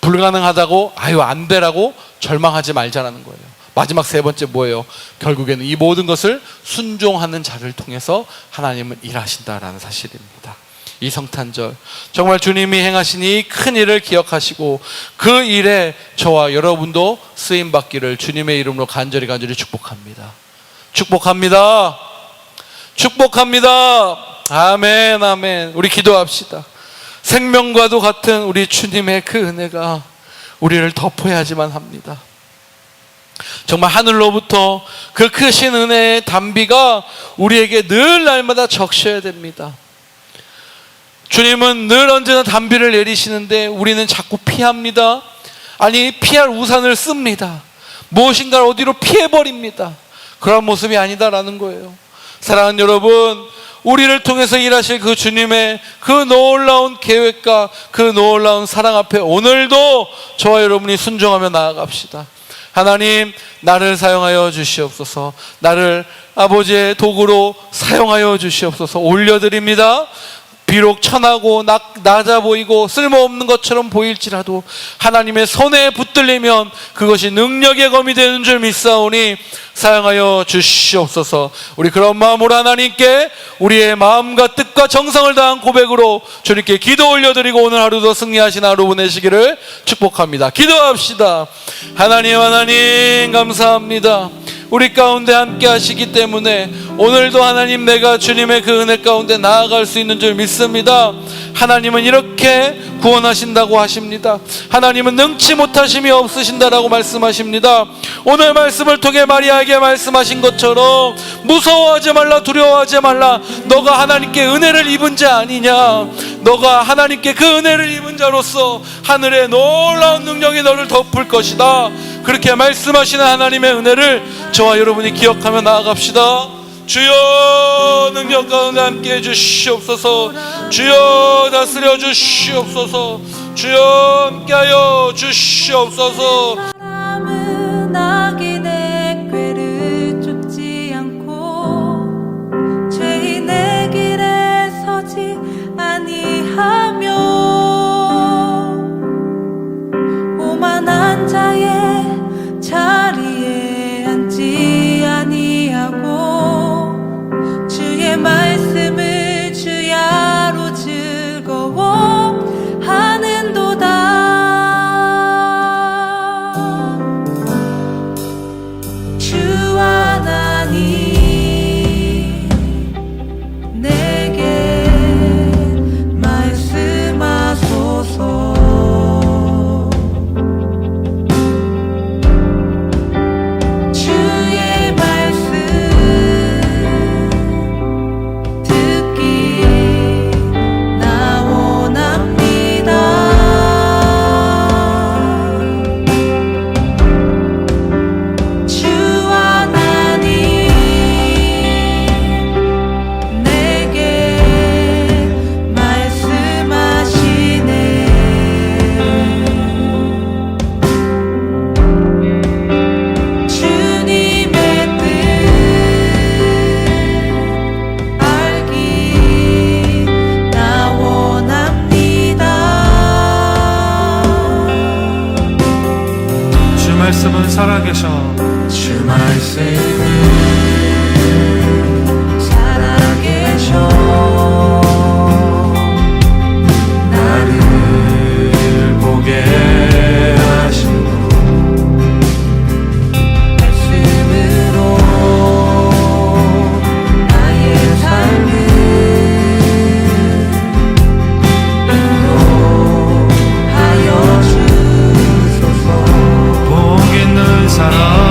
불가능하다고 안 되라고 절망하지 말자라는 거예요. 마지막 3번째 뭐예요? 결국에는 이 모든 것을 순종하는 자를 통해서 하나님은 일하신다라는 사실입니다. 이 성탄절 정말 주님이 행하신 이 큰 일을 기억하시고 그 일에 저와 여러분도 쓰임받기를 주님의 이름으로 간절히 축복합니다. 축복합니다. 아멘, 아멘. 우리 기도합시다. 생명과도 같은 우리 주님의 그 은혜가 우리를 덮어야지만 합니다. 정말 하늘로부터 그 크신 은혜의 단비가 우리에게 늘 날마다 적셔야 됩니다. 주님은 늘 언제나 단비를 내리시는데 우리는 자꾸 피합니다. 아니, 피할 우산을 씁니다. 무엇인가를 어디로 피해버립니다. 그런 모습이 아니다라는 거예요. 사랑하는 여러분, 우리를 통해서 일하실 그 주님의 그 놀라운 계획과 그 놀라운 사랑 앞에 오늘도 저와 여러분이 순종하며 나아갑시다. 하나님, 나를 사용하여 주시옵소서. 나를 아버지의 도구로 사용하여 주시옵소서. 올려드립니다. 비록 천하고 낮아 보이고 쓸모없는 것처럼 보일지라도 하나님의 손에 붙들리면 그것이 능력의 검이 되는 줄 믿사오니 사용하여 주시옵소서. 우리 그런 마음으로 하나님께 우리의 마음과 뜻과 정성을 다한 고백으로 주님께 기도 올려드리고 오늘 하루도 승리하신 하루 보내시기를 축복합니다. 기도합시다. 하나님, 하나님 감사합니다. 우리 가운데 함께 하시기 때문에 오늘도 하나님, 내가 주님의 그 은혜 가운데 나아갈 수 있는 줄 믿습니다. 하나님은 이렇게 구원하신다고 하십니다. 하나님은 능치 못하심이 없으신다라고 말씀하십니다. 오늘 말씀을 통해 마리아에게 말씀하신 것처럼 무서워하지 말라, 두려워하지 말라. 너가 하나님께 은혜를 입은 자 아니냐. 너가 하나님께 그 은혜를 입은 자로서 하늘의 놀라운 능력이 너를 덮을 것이다. 그렇게 말씀하시는 하나님의 은혜를 저와 여러분이 기억하며 나아갑시다. 주여, 능력 가운데 함께 해주시옵소서. 주여, 다스려 주시옵소서. 주여, 함께하여 주시옵소서. 사람은 악인의 꾀를 쫓지 않고 죄인의 길에 서지 아니하며 오만한 자의 자리에 앉지 아니하고 주의 말씀을 주야로 즐거워하는도다. 주 하나님, 내게 말씀하소서. 주의 말씀 듣기 나 원합니다. 주 하나님, 내게 말씀하시네. 주님의 뜻 알기 나 원합니다. 주 말씀은 살아계셔. 주 말씀은 살아계셔 나를 보게 하시고 말씀으로 나의 삶을 인도하여 주소서. 복 있는 사람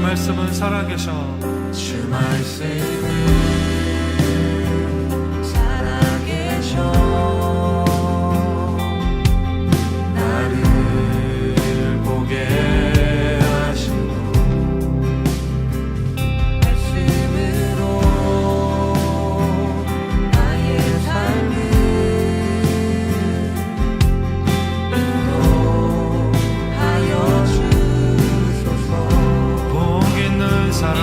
말씀은 살아계셔 주 말씀은 살아계셔 나를 보게 하시고 말씀으로 나의 삶을 인도하여 주소서. 복 있는 사람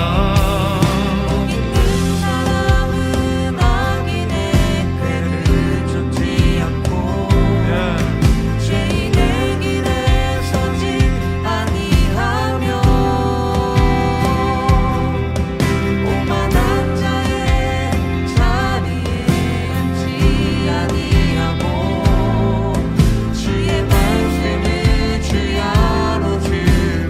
복 있는 사람은 악인의 꾀를 쫓지 않고 죄인의 길에 서지 아니하며 오만한 자의 자리에 앉지 아니하고 주의 말씀을 주야로 즐거워하는도다.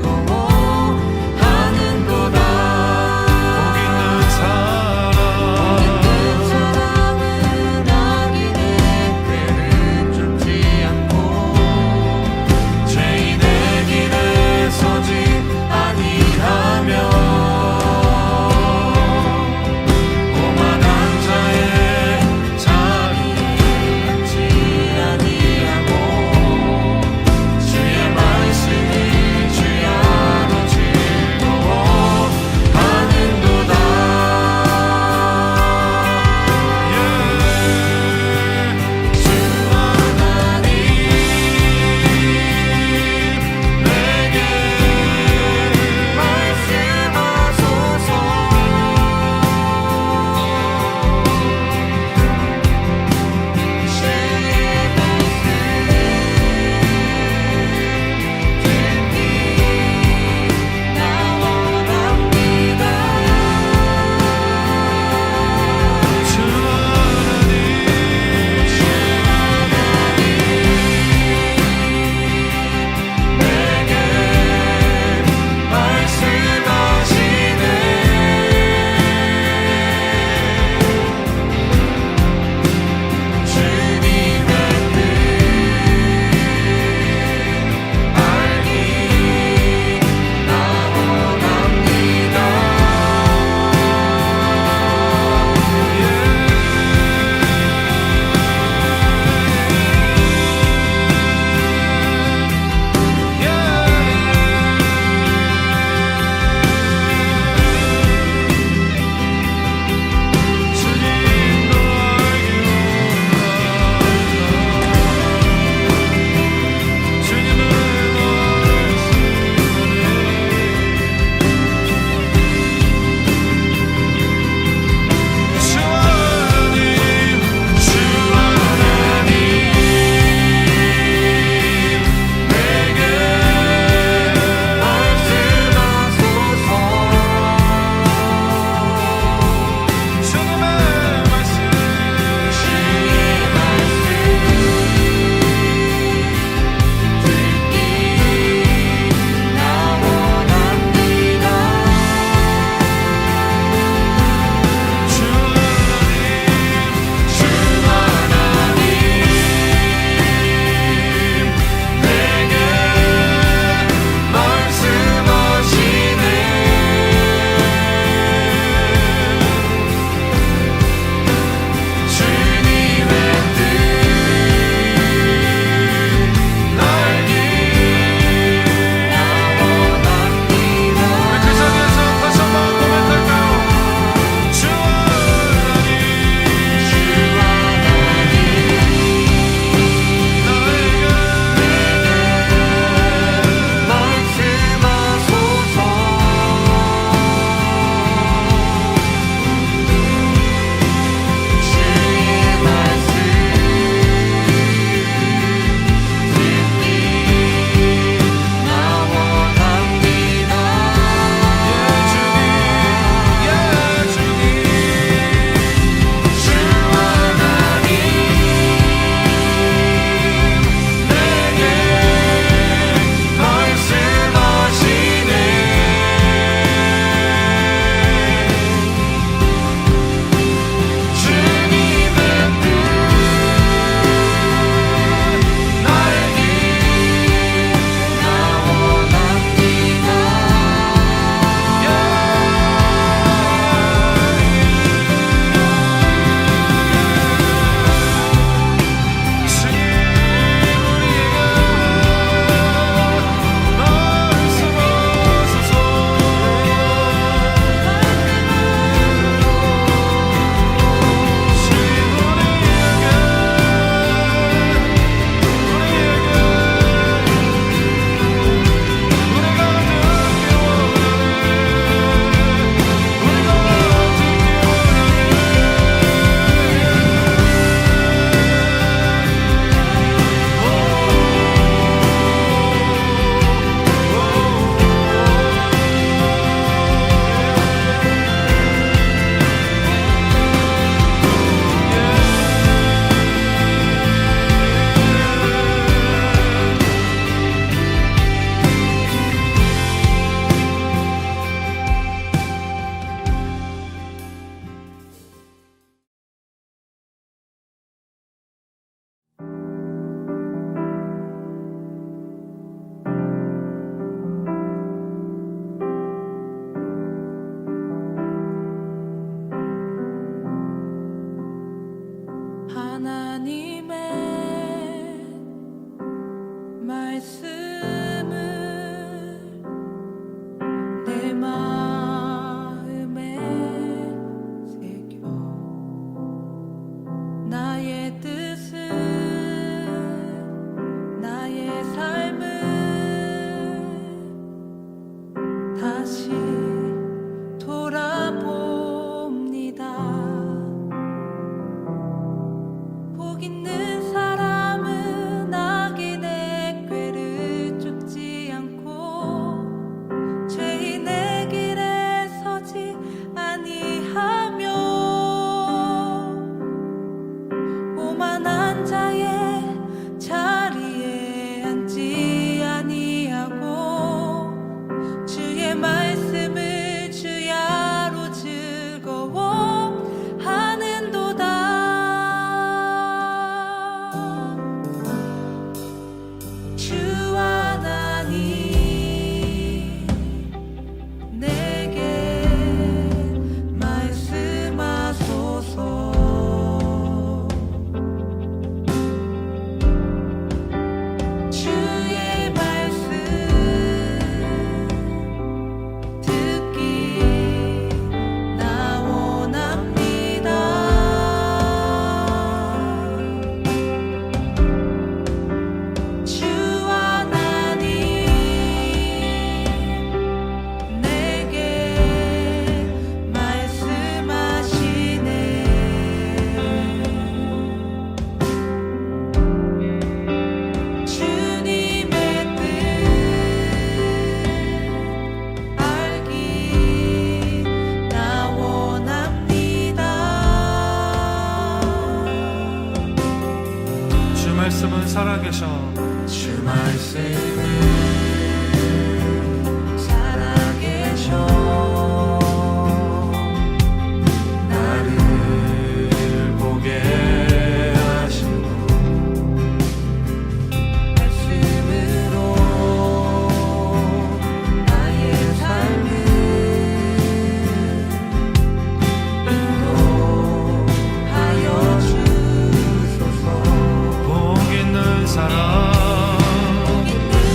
살아계셔 주 말씀은 살아계셔 나를 보게 하시고 말씀으로 나의 삶을 인도하여 주소서 복 있는 사람 복 있는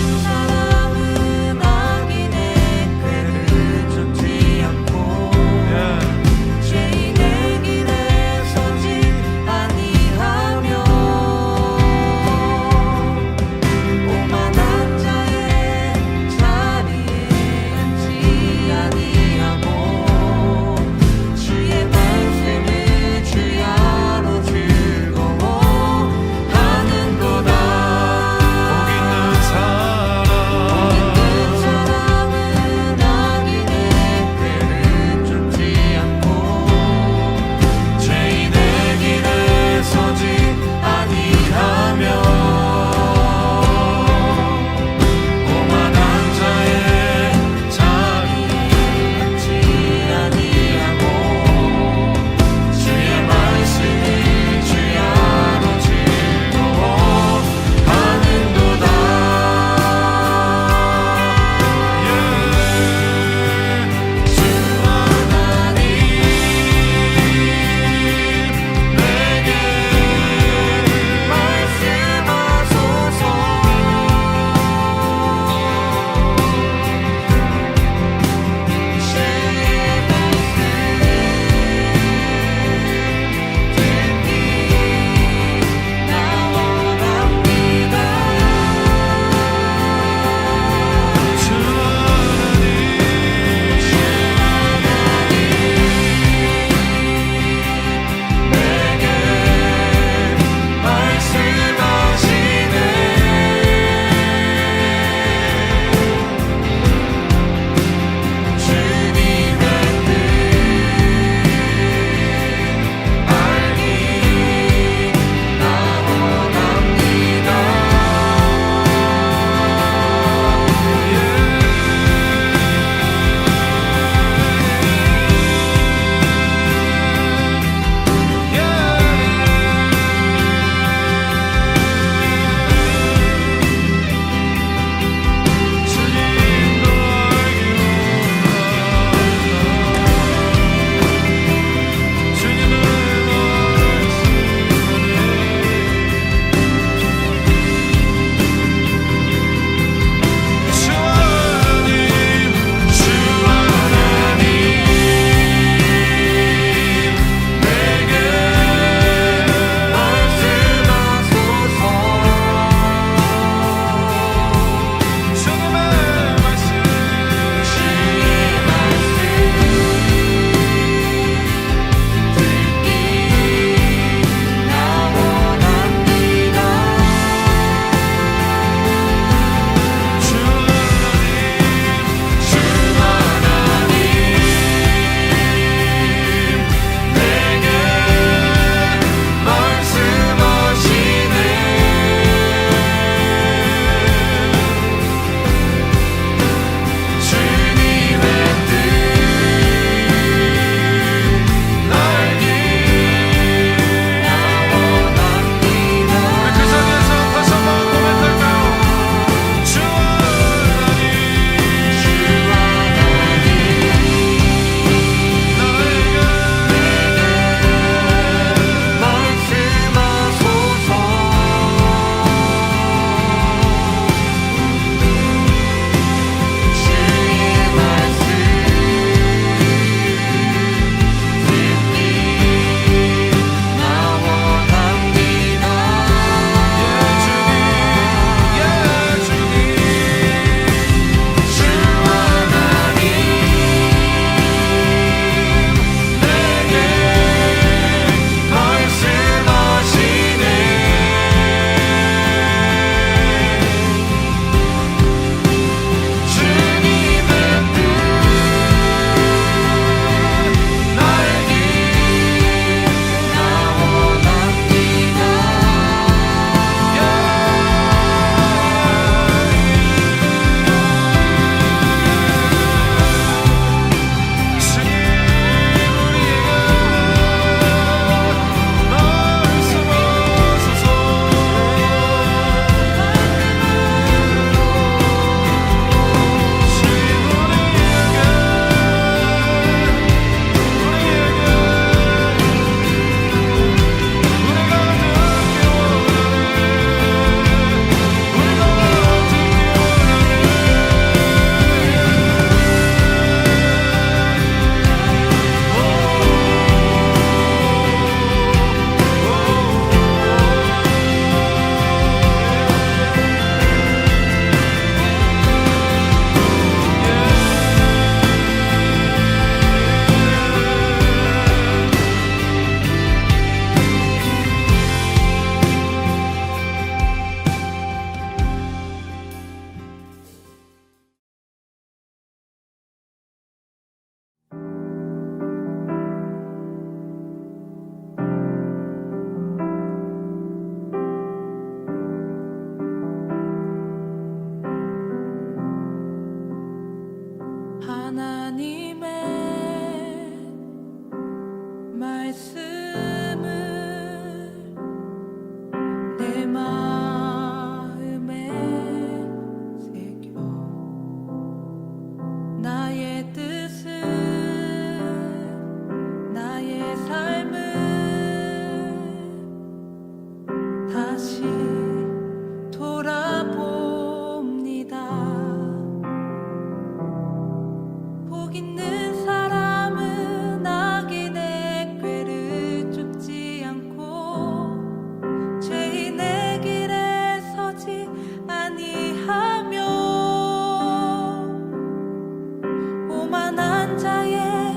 오만한 자의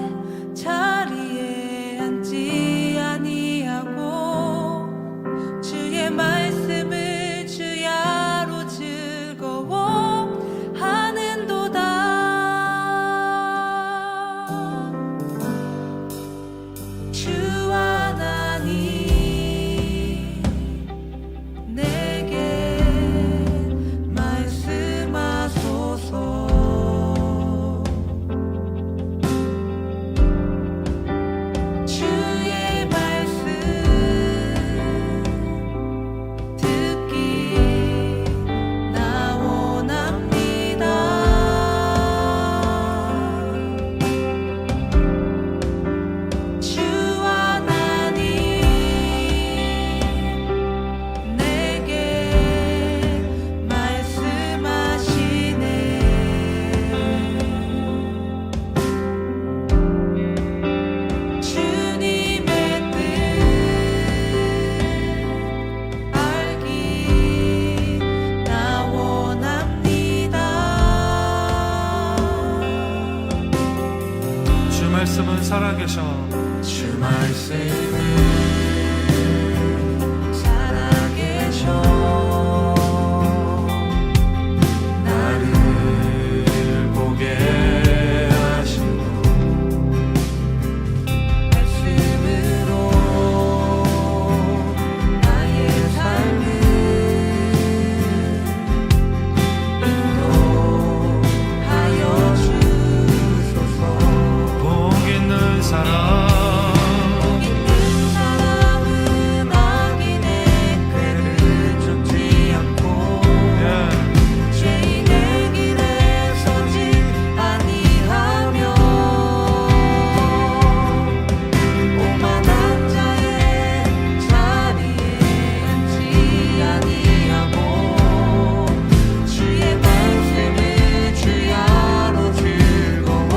자리에 앉지 아니하고 주의 말씀을 주야로 즐거워하는도다. 주 하나님 내게 말씀하소서. 주의 말씀 듣기 나 원합니다. 주 하나님 내게 말씀하시네. 주님의 뜻 알기 나 원합니다. 주 말씀은 살아계셔. 주 말씀은 살아계셔. 나를 보게 하시고 말씀으로 나의 삶을 인도하여 주소서. 복 있는 사람 복 있는 사람은 악인의 꾀를 쫓지 않고 죄인의 길에 서지 아니하며 오만한 자의 자리에 앉지 아니하고 주의 말씀을 주야로 즐거워하는도다.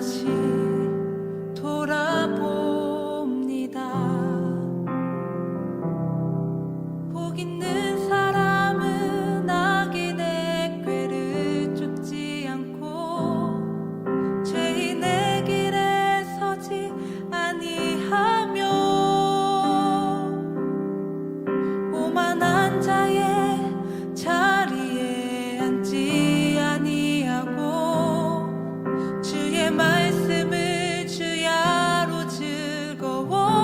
다시 돌아봅니다. 복 있는 사람은 악인의 꾀를 쫓지 않고 죄인의 길에 서지 아니하며 오만한 자의 자리에 앉지 아니하고 주의 말씀을 주야로 즐거워하는도다.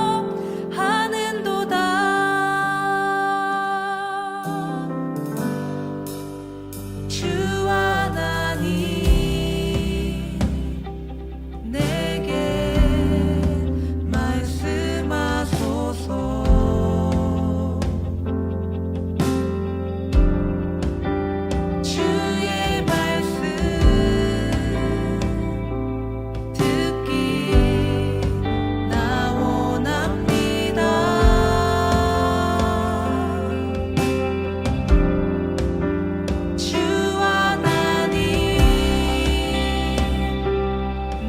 주 하나님 내게 말씀하소서. 주의 말씀 듣기 나 원합니다. 주 하나님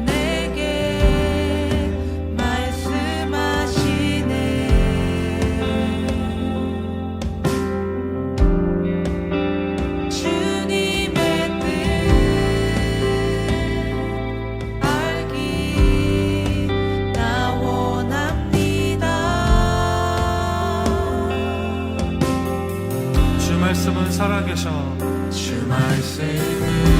내게 말씀하시네. 주님의 뜻 알기 나 원합니다. 주 말씀은 살아계셔 주 말씀은